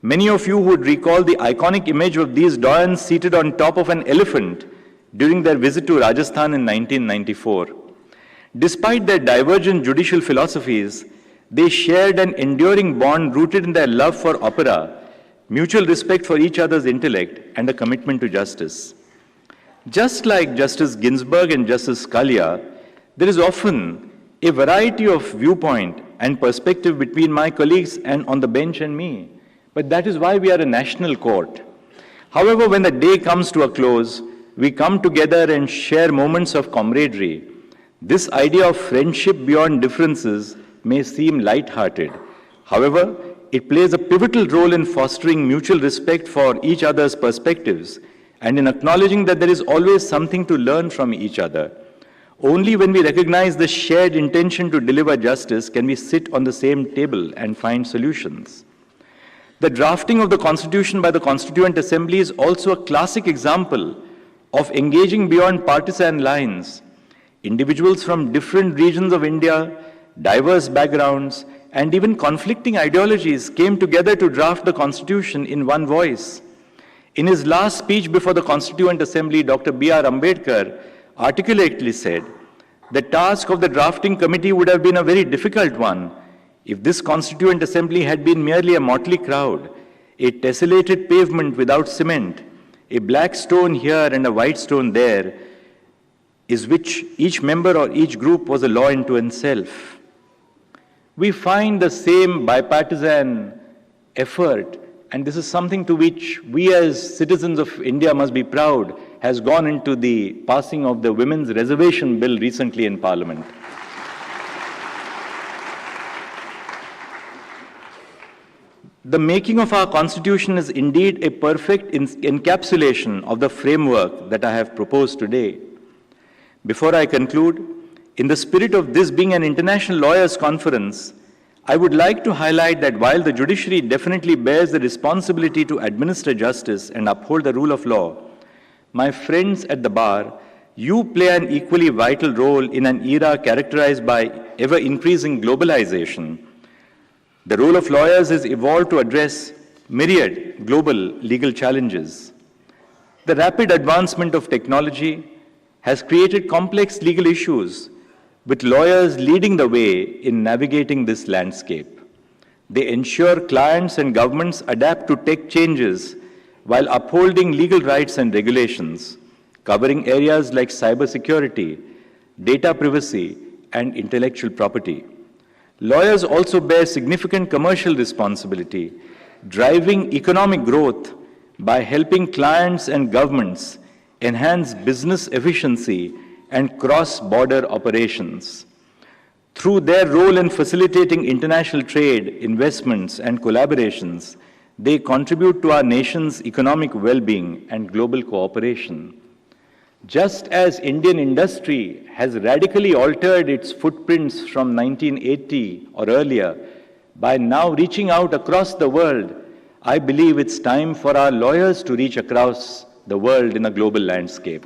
Many of you would recall the iconic image of these doyens seated on top of an elephant during their visit to Rajasthan in 1994. Despite their divergent judicial philosophies, They shared an enduring bond rooted in their love for opera, mutual respect for each other's intellect, and a commitment to justice. Just like Justice Ginsburg and Justice Scalia, there is often a variety of viewpoint and perspective between my colleagues and on the bench and me. But that is why we are a national court. However, when the day comes to a close, we come together and share moments of camaraderie. This idea of friendship beyond differences may seem light-hearted. However, it plays a pivotal role in fostering mutual respect for each other's perspectives and in acknowledging that there is always something to learn from each other. Only when we recognize the shared intention to deliver justice can we sit on the same table and find solutions. The drafting of the Constitution by the Constituent Assembly is also a classic example of engaging beyond partisan lines. Individuals from different regions of India, diverse backgrounds, and even conflicting ideologies came together to draft the Constitution in one voice. In his last speech before the Constituent Assembly, Dr. B.R. Ambedkar articulately said, "The task of the drafting committee would have been a very difficult one if this Constituent Assembly had been merely a motley crowd, a tessellated pavement without cement, a black stone here and a white stone there, is which each member or each group was a law unto itself." We find the same bipartisan effort, and this is something to which we as citizens of India must be proud, has gone into the passing of the Women's Reservation Bill recently in Parliament. The making of our Constitution is indeed a perfect encapsulation of the framework that I have proposed today. Before I conclude, in the spirit of this being an international lawyers' conference, I would like to highlight that while the judiciary definitely bears the responsibility to administer justice and uphold the rule of law, my friends at the bar, you play an equally vital role in an era characterized by ever-increasing globalization. The role of lawyers has evolved to address myriad global legal challenges. The rapid advancement of technology has created complex legal issues, with lawyers leading the way in navigating this landscape. They ensure clients and governments adapt to tech changes while upholding legal rights and regulations, covering areas like cybersecurity, data privacy, and intellectual property. Lawyers also bear significant commercial responsibility, driving economic growth by helping clients and governments enhance business efficiency and cross-border operations. Through their role in facilitating international trade, investments, and collaborations, they contribute to our nation's economic well-being and global cooperation. Just as Indian industry has radically altered its footprints from 1980 or earlier, by now reaching out across the world, I believe it's time for our lawyers to reach across the world in a global landscape.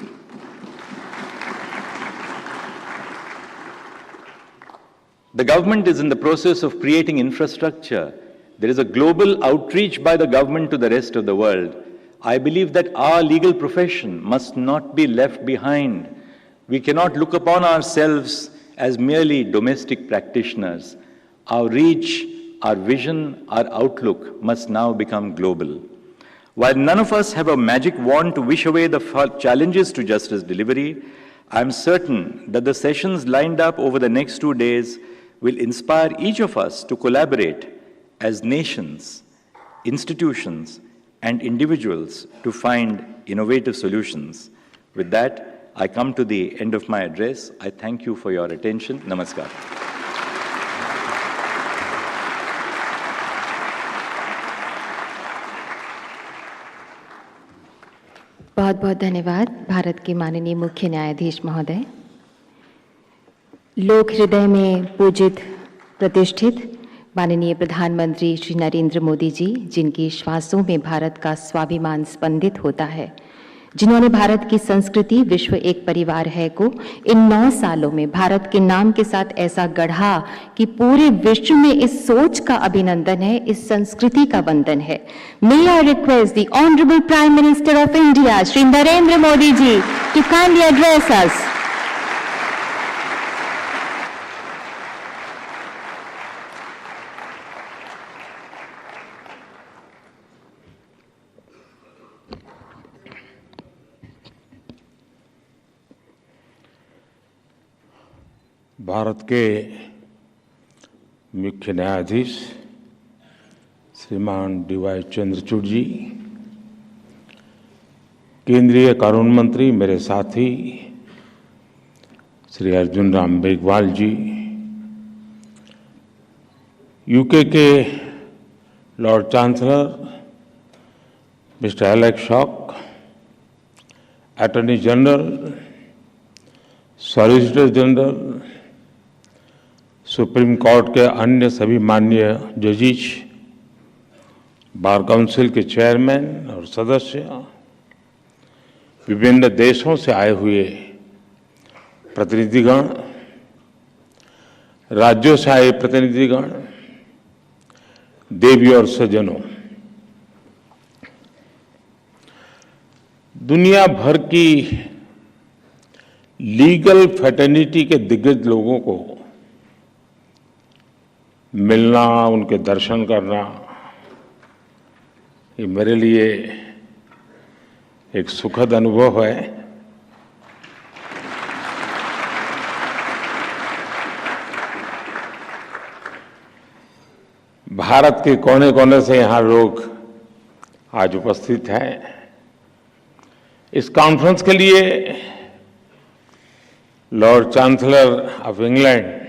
The government is in the process of creating infrastructure. There is a global outreach by the government to the rest of the world. I believe that our legal profession must not be left behind. We cannot look upon ourselves as merely domestic practitioners. Our reach, our vision, our outlook must now become global. While none of us have a magic wand to wish away the challenges to justice delivery, I am certain that the sessions lined up over the next 2 days will inspire each of us to collaborate as nations, institutions, and individuals to find innovative solutions. With that, I come to the end of my address. I thank you for your attention. Namaskar. बहुत बहुत धन्यवाद भारत के माननीय मुख्य न्यायाधीश महोदय। लोक हृदय में पूजित प्रतिष्ठित माननीय प्रधानमंत्री श्री नरेंद्र मोदी जी, जिनकी श्वासों में भारत का स्वाभिमान स्पंदित होता है, जिन्होंने भारत की संस्कृति विश्व एक परिवार है को इन 9 सालों में भारत के नाम के साथ ऐसा गढ़ा कि पूरे विश्व में इस सोच का अभिनंदन है, इस संस्कृति का वंदन है। May I request the Honorable Prime Minister of India, Shri Narendra Modi ji, to kindly address us. Bharat के मुख्य न्यायाधीश श्रीमान डी.वाई. चंद्रचूड़ जी, केंद्रीय कानून मंत्री मेरे साथी श्री अर्जुन राम मेघवाल जी, यूके के Lord chancellor mister Alex shock, attorney general, solicitor general, supreme court के अन्य सभी माननीय जजिस, बार काउंसिल के चेयरमैन और सदस्य, विभिन्न देशों से आए हुए प्रतिनिधिगण, राज्यों से आए प्रतिनिधिगण, देवी और सज्जनों, दुनिया भर की लीगल फ्रेटर्निटी के दिग्गज लोगों को मिलना, उनके दर्शन करना, ये मेरे लिए एक सुखद अनुभव है। भारत के कोने कोने से यहाँ लोग आज उपस्थित हैं। इस कॉन्फ्रेंस के लिए लॉर्ड चांसलर ऑफ इंग्लैंड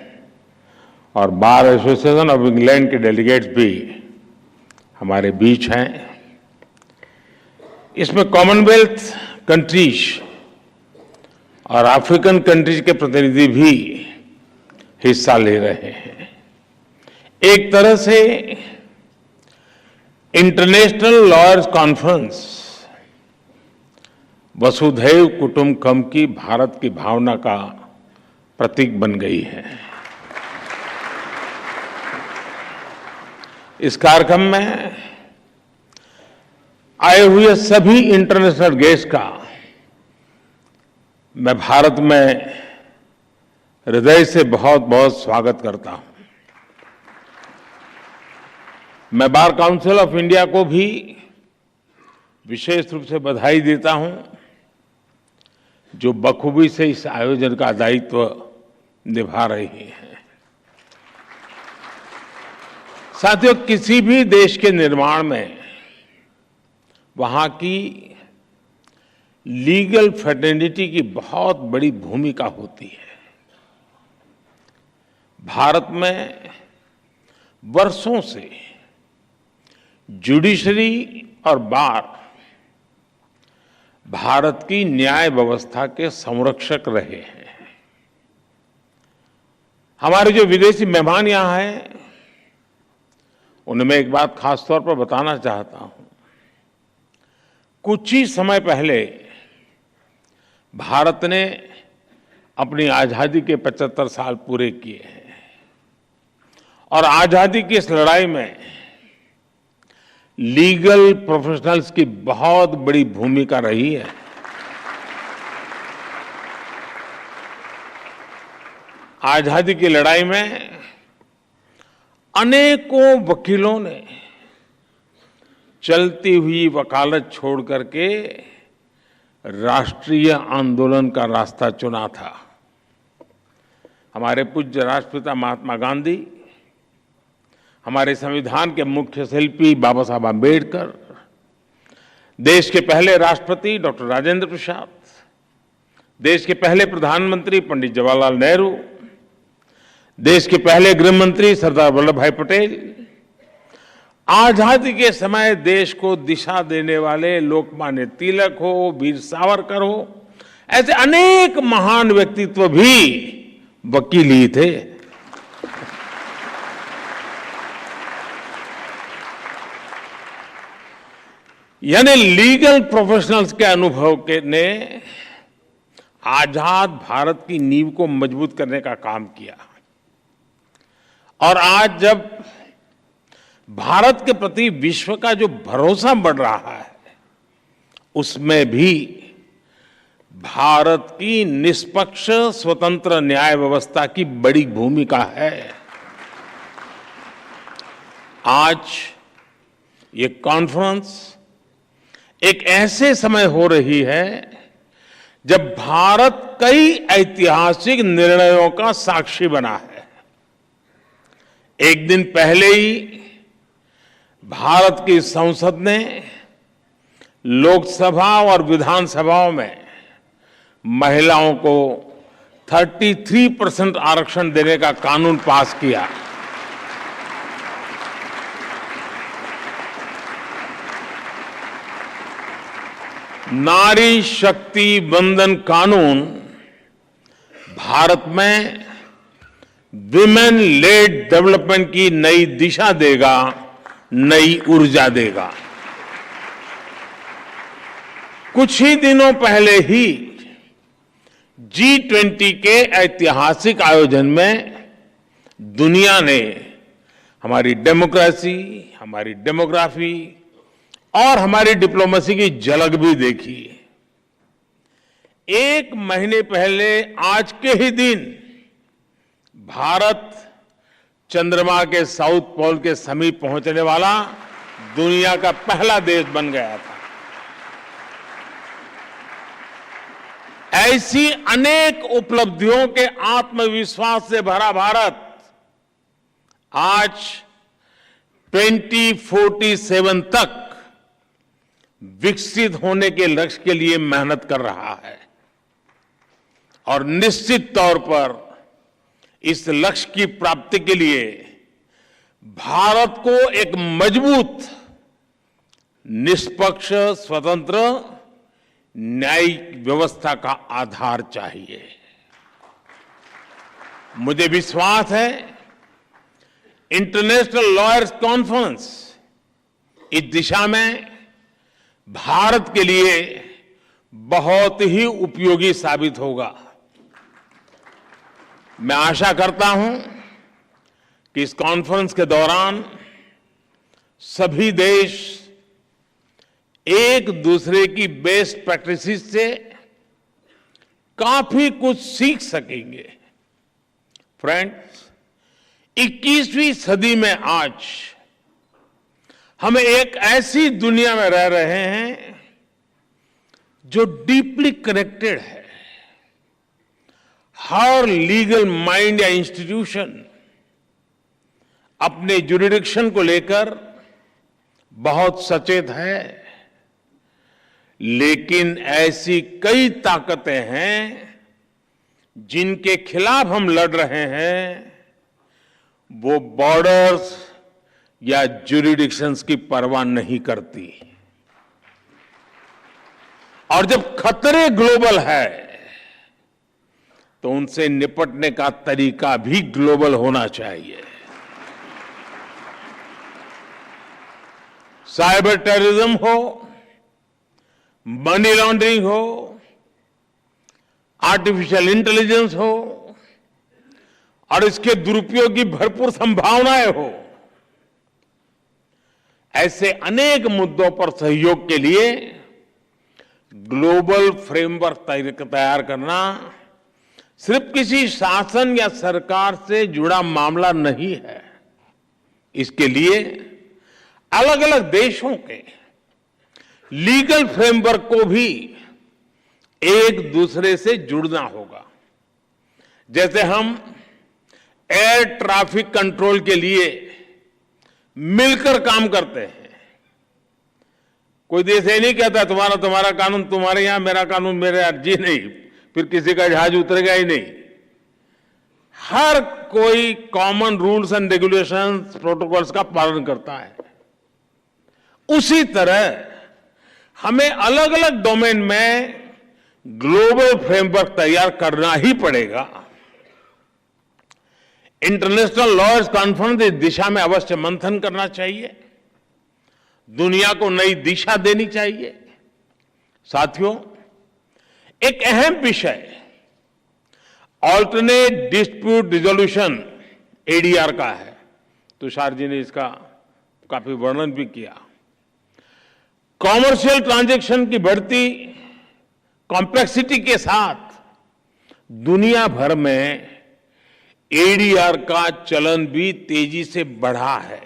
और बार एसोसिएशन ऑफ इंग्लैंड के डेलीगेट्स भी हमारे बीच हैं। इसमें कॉमनवेल्थ कंट्रीज और अफ्रीकन कंट्रीज के प्रतिनिधि भी हिस्सा ले रहे हैं। एक तरह से इंटरनेशनल लॉयर्स कॉन्फ्रेंस वसुधैव कुटुंबकम की भारत की भावना का प्रतीक बन गई है। इस कार्यक्रम में आए हुए सभी इंटरनेशनल गेस्ट का मैं भारत में हृदय से बहुत बहुत स्वागत करता हूं। मैं बार काउंसिल ऑफ इंडिया को भी विशेष रूप से बधाई देता हूं, जो बखूबी से इस आयोजन का दायित्व निभा रही है। साथियों, किसी भी देश के निर्माण में वहां की लीगल फ्रेटर्निटी की बहुत बड़ी भूमिका होती है। भारत में वर्षों से जुडिशरी और बार भारत की न्याय व्यवस्था के संरक्षक रहे हैं। हमारे जो विदेशी मेहमान यहां हैं, उन्हें मैं एक बात खास तौर पर बताना चाहता हूं। कुछ ही समय पहले भारत ने अपनी आजादी के 75 साल पूरे किए हैं और आजादी की इस लड़ाई में लीगल प्रोफेशनल्स की बहुत बड़ी भूमिका रही है। आजादी की लड़ाई में अनेकों वकीलों ने चलती हुई वकालत छोड़ करके राष्ट्रीय आंदोलन का रास्ता चुना था। हमारे पूज्य राष्ट्रपिता महात्मा गांधी, हमारे संविधान के मुख्य शिल्पी बाबा साहब आम्बेडकर, देश के पहले राष्ट्रपति डॉक्टर राजेंद्र प्रसाद, देश के पहले प्रधानमंत्री पंडित जवाहरलाल नेहरू, देश के पहले गृह मंत्री सरदार वल्लभ भाई पटेल, आजादी के समय देश को दिशा देने वाले लोकमान्य तिलक हो, वीर सावरकर हो, ऐसे अनेक महान व्यक्तित्व भी वकील ही थे। यानी लीगल प्रोफेशनल्स के अनुभव के ने आजाद भारत की नींव को मजबूत करने का काम किया। और आज जब भारत के प्रति विश्व का जो भरोसा बढ़ रहा है, उसमें भी भारत की निष्पक्ष स्वतंत्र न्याय व्यवस्था की बड़ी भूमिका है। आज ये कॉन्फ्रेंस एक ऐसे समय हो रही है जब भारत कई ऐतिहासिक निर्णयों का साक्षी बना है। एक दिन पहले ही भारत की संसद ने लोकसभा और विधानसभाओं में महिलाओं को 33% आरक्षण देने का कानून पास किया। नारी शक्ति वंदन कानून भारत में विमेन लेड डेवलपमेंट की नई दिशा देगा, नई ऊर्जा देगा। कुछ ही दिनों पहले ही G20 के ऐतिहासिक आयोजन में दुनिया ने हमारी डेमोक्रेसी, हमारी डेमोग्राफी और हमारी डिप्लोमेसी की झलक भी देखी। एक महीने पहले आज के ही दिन भारत चंद्रमा के साउथ पोल के समीप पहुंचने वाला दुनिया का पहला देश बन गया था। ऐसी अनेक उपलब्धियों के आत्मविश्वास से भरा भारत आज 2047 तक विकसित होने के लक्ष्य के लिए मेहनत कर रहा है और निश्चित तौर पर इस लक्ष्य की प्राप्ति के लिए भारत को एक मजबूत, निष्पक्ष, स्वतंत्र न्यायिक व्यवस्था का आधार चाहिए। मुझे विश्वास है इंटरनेशनल लॉयर्स कॉन्फ्रेंस इस दिशा में भारत के लिए बहुत ही उपयोगी साबित होगा। मैं आशा करता हूं कि इस कॉन्फ्रेंस के दौरान सभी देश एक दूसरे की बेस्ट प्रैक्टिसेस से काफी कुछ सीख सकेंगे। फ्रेंड्स, 21वीं सदी में आज हम एक ऐसी दुनिया में रह रहे हैं जो डीपली कनेक्टेड है। हर लीगल माइंड या इंस्टीट्यूशन अपने जुरिडिक्शन को लेकर बहुत सचेत है, लेकिन ऐसी कई ताकतें हैं जिनके खिलाफ हम लड़ रहे हैं। वो बॉर्डर्स या जुरिडिक्शंस की परवाह नहीं करती। और जब खतरे ग्लोबल है तो उनसे निपटने का तरीका भी ग्लोबल होना चाहिए। साइबर टेररिज्म हो, मनी लॉन्ड्रिंग हो, आर्टिफिशियल इंटेलिजेंस हो और इसके दुरुपयोग की भरपूर संभावनाएं हो, ऐसे अनेक मुद्दों पर सहयोग के लिए ग्लोबल फ्रेमवर्क तैयार करना सिर्फ किसी शासन या सरकार से जुड़ा मामला नहीं है। इसके लिए अलग अलग देशों के लीगल फ्रेमवर्क को भी एक दूसरे से जुड़ना होगा। जैसे हम एयर ट्रैफिक कंट्रोल के लिए मिलकर काम करते हैं। कोई देश ये नहीं कहता तुम्हारा कानून तुम्हारे यहां, मेरा कानून मेरे यहां। जी नहीं, फिर किसी का जहाज उतरेगा ही नहीं। हर कोई common rules and regulations, protocols का पालन करता है। उसी तरह हमें अलग अलग डोमेन में ग्लोबल फ्रेमवर्क तैयार करना ही पड़ेगा। इंटरनेशनल लॉयर्स कॉन्फ्रेंस इस दिशा में अवश्य मंथन करना चाहिए, दुनिया को नई दिशा देनी चाहिए। साथियों, एक अहम विषय ऑल्टरनेट डिस्प्यूट रिजोल्यूशन एडीआर का है। तुषार जी ने इसका काफी वर्णन भी किया। कॉमर्शियल ट्रांजैक्शन की बढ़ती कॉम्प्लेक्सिटी के साथ दुनिया भर में एडीआर का चलन भी तेजी से बढ़ा है।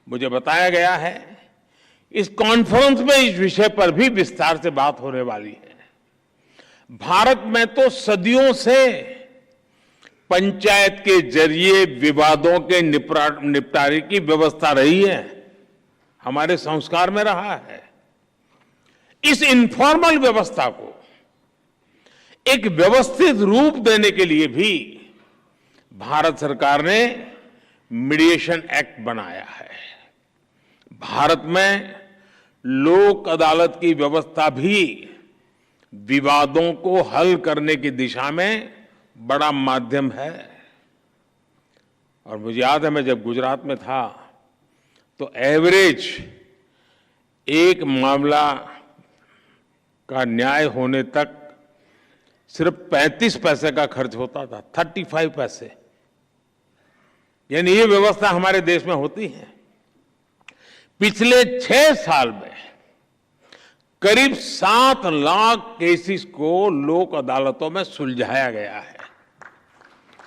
मुझे बताया गया है इस कॉन्फ्रेंस में इस विषय पर भी विस्तार से बात होने वाली है। भारत में तो सदियों से पंचायत के जरिए विवादों के निपटारे की व्यवस्था रही है, हमारे संस्कार में रहा है। इस इनफॉर्मल व्यवस्था को एक व्यवस्थित रूप देने के लिए भी भारत सरकार ने मीडिएशन एक्ट बनाया है। भारत में लोक अदालत की व्यवस्था भी विवादों को हल करने की दिशा में बड़ा माध्यम है। और मुझे याद है, मैं जब गुजरात में था तो एवरेज एक मामला का न्याय होने तक सिर्फ 35 पैसे का खर्च होता था, 35 पैसे। यानी ये व्यवस्था हमारे देश में होती है। पिछले 6 साल में करीब 7 लाख केसेस को लोक अदालतों में सुलझाया गया है।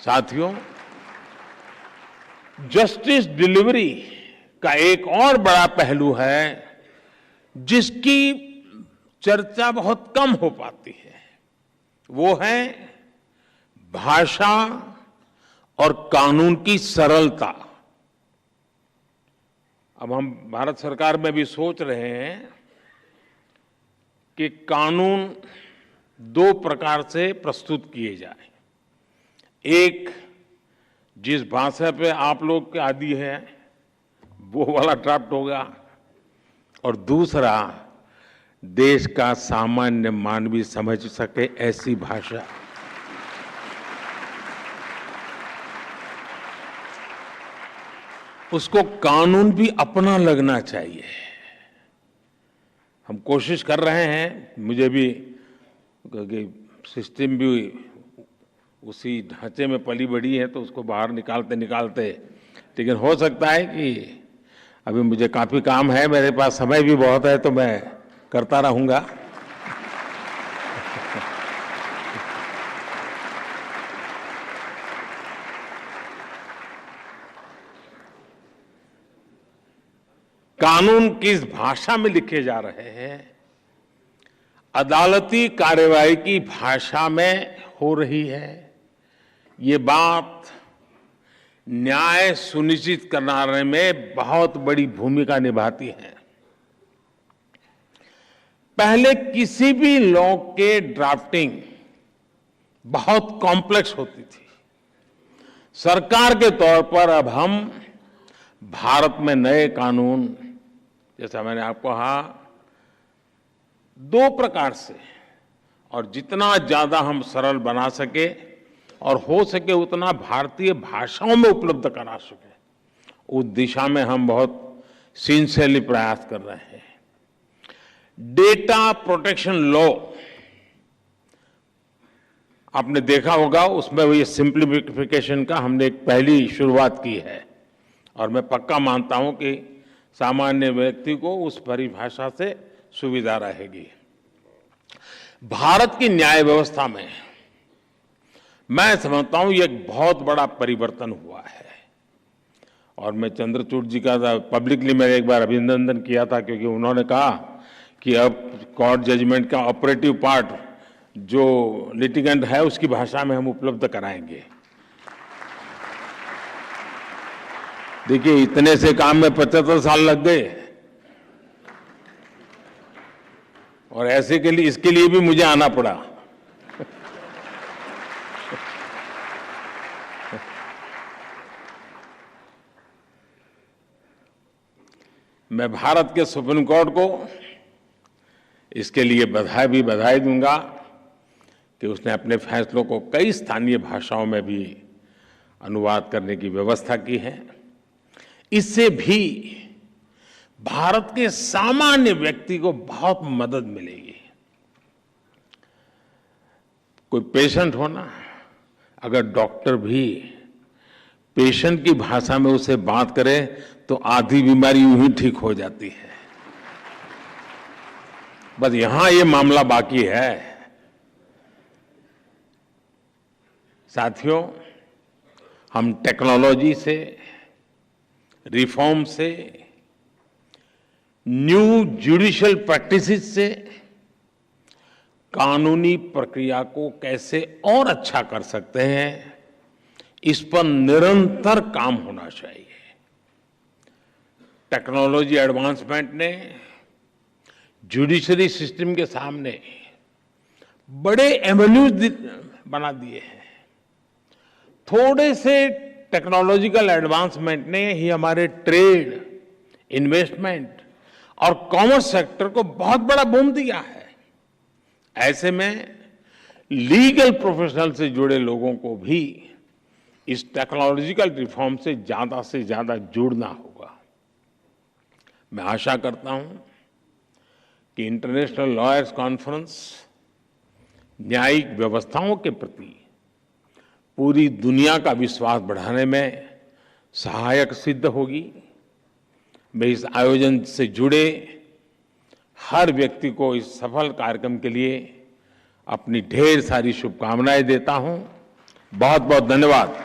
साथियों, जस्टिस डिलीवरी का एक और बड़ा पहलू है जिसकी चर्चा बहुत कम हो पाती है, वो है भाषा और कानून की सरलता। अब हम भारत सरकार में भी सोच रहे हैं कि कानून 2 प्रकार से प्रस्तुत किए जाए। एक, जिस भाषा पे आप लोग के आदी हैं वो वाला ड्राफ्ट होगा, और दूसरा देश का सामान्य मानवी समझ सके ऐसी भाषा। उसको कानून भी अपना लगना चाहिए। हम कोशिश कर रहे हैं, मुझे भी सिस्टम भी उसी ढांचे में पली बढ़ी है तो उसको बाहर निकालते निकालते, लेकिन हो सकता है कि अभी मुझे काफी काम है, मेरे पास समय भी बहुत है, तो मैं करता रहूंगा। कानून किस भाषा में लिखे जा रहे हैं, अदालती कार्यवाही की भाषा में हो रही है, ये बात न्याय सुनिश्चित कराने में बहुत बड़ी भूमिका निभाती है। पहले किसी भी लॉ के ड्राफ्टिंग बहुत कॉम्प्लेक्स होती थी। सरकार के तौर पर अब हम भारत में नए कानून, जैसा मैंने आपको कहा, 2 प्रकार से, और जितना ज्यादा हम सरल बना सके और हो सके उतना भारतीय भाषाओं में उपलब्ध करा सके, उस दिशा में हम बहुत सिंसियरली प्रयास कर रहे हैं। डेटा प्रोटेक्शन लॉ आपने देखा होगा, उसमें ये सिंप्लीफिकेशन का हमने एक पहली शुरुआत की है, और मैं पक्का मानता हूं कि सामान्य व्यक्ति को उस परिभाषा से सुविधा रहेगी। भारत की न्याय व्यवस्था में मैं समझता हूं ये एक बहुत बड़ा परिवर्तन हुआ है, और मैं चंद्रचूड़ जी का पब्लिकली मैंने एक बार अभिनंदन किया था, क्योंकि उन्होंने कहा कि अब कोर्ट जजमेंट का ऑपरेटिव पार्ट जो लिटिगेंट है उसकी भाषा में हम उपलब्ध कराएंगे। देखिए, इतने से काम में 75 साल लग गए, और ऐसे के लिए, इसके लिए भी मुझे आना पड़ा। मैं भारत के सुप्रीम कोर्ट को इसके लिए बधाई दूंगा कि उसने अपने फैसलों को कई स्थानीय भाषाओं में भी अनुवाद करने की व्यवस्था की है। इससे भी भारत के सामान्य व्यक्ति को बहुत मदद मिलेगी। कोई पेशेंट हो ना, अगर डॉक्टर भी पेशेंट की भाषा में उससे बात करे तो आधी बीमारी यूं ही ठीक हो जाती है। बस यहां ये मामला बाकी है। साथियों, हम टेक्नोलॉजी से, रिफॉर्म से, न्यू जुडिशियल प्रैक्टिसेस से कानूनी प्रक्रिया को कैसे और अच्छा कर सकते हैं, इस पर निरंतर काम होना चाहिए। टेक्नोलॉजी एडवांसमेंट ने जुडिशरी सिस्टम के सामने बड़े एवेन्यूज बना दिए हैं। थोड़े से टेक्नोलॉजिकल एडवांसमेंट ने ही हमारे ट्रेड, इन्वेस्टमेंट और कॉमर्स सेक्टर को बहुत बड़ा बूम दिया है। ऐसे में लीगल प्रोफेशनल से जुड़े लोगों को भी इस टेक्नोलॉजिकल रिफॉर्म से ज्यादा जुड़ना होगा। मैं आशा करता हूं कि इंटरनेशनल लॉयर्स कॉन्फ्रेंस न्यायिक व्यवस्थाओं के प्रति पूरी दुनिया का विश्वास बढ़ाने में सहायक सिद्ध होगी। मैं इस आयोजन से जुड़े हर व्यक्ति को इस सफल कार्यक्रम के लिए अपनी ढेर सारी शुभकामनाएं देता हूं। बहुत बहुत धन्यवाद।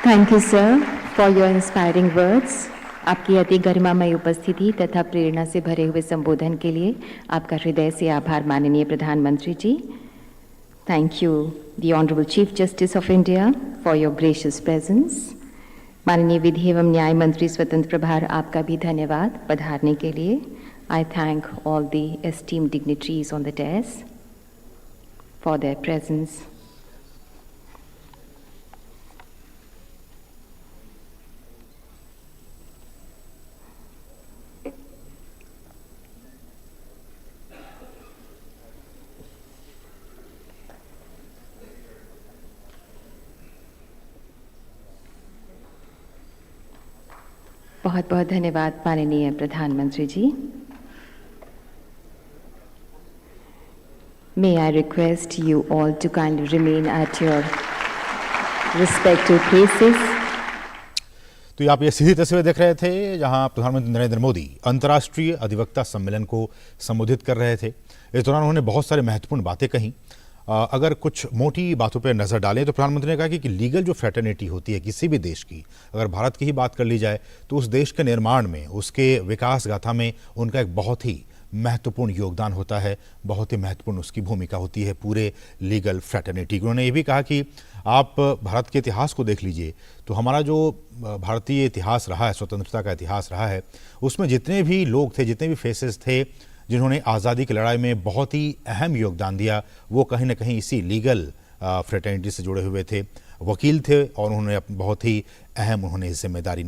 Thank you sir for your inspiring words. आपकी अति गरिमामय उपस्थिति तथा प्रेरणा से भरे हुए संबोधन के लिए आपका हृदय से आभार माननीय प्रधानमंत्री जी। Thank you the honourable chief justice of India for your gracious presence. माननीय विधि एवं न्याय मंत्री स्वतंत्र प्रभार, आपका भी धन्यवाद पधारने के लिए। आई thank all the esteemed dignitaries on the desk for their presence. बहुत बहुत धन्यवाद माननीय प्रधानमंत्री जी। May I request you all to kindly remain at your respective places. तो ये आप ये सीधी तस्वीरें देख रहे थे जहां प्रधानमंत्री नरेंद्र मोदी अंतर्राष्ट्रीय अधिवक्ता सम्मेलन को संबोधित कर रहे थे। इस दौरान उन्होंने बहुत सारी महत्वपूर्ण बातें कहीं। अगर कुछ मोटी बातों पर नज़र डालें तो प्रधानमंत्री ने कहा कि लीगल जो फ्रेटर्निटी होती है किसी भी देश की, अगर भारत की ही बात कर ली जाए तो उस देश के निर्माण में, उसके विकास गाथा में उनका एक बहुत ही महत्वपूर्ण योगदान होता है, बहुत ही महत्वपूर्ण उसकी भूमिका होती है पूरे लीगल फ्रेटर्निटी। उन्होंने ये भी कहा कि आप भारत के इतिहास को देख लीजिए तो हमारा जो भारतीय इतिहास रहा है, स्वतंत्रता का इतिहास रहा है, उसमें जितने भी लोग थे, जितने भी फेसेस थे जिन्होंने आज़ादी की लड़ाई में बहुत ही अहम योगदान दिया, वो कहीं ना कहीं इसी लीगल फ्रेटर्निटी से जुड़े हुए थे, वकील थे और उन्होंने बहुत ही अहम जिम्मेदारी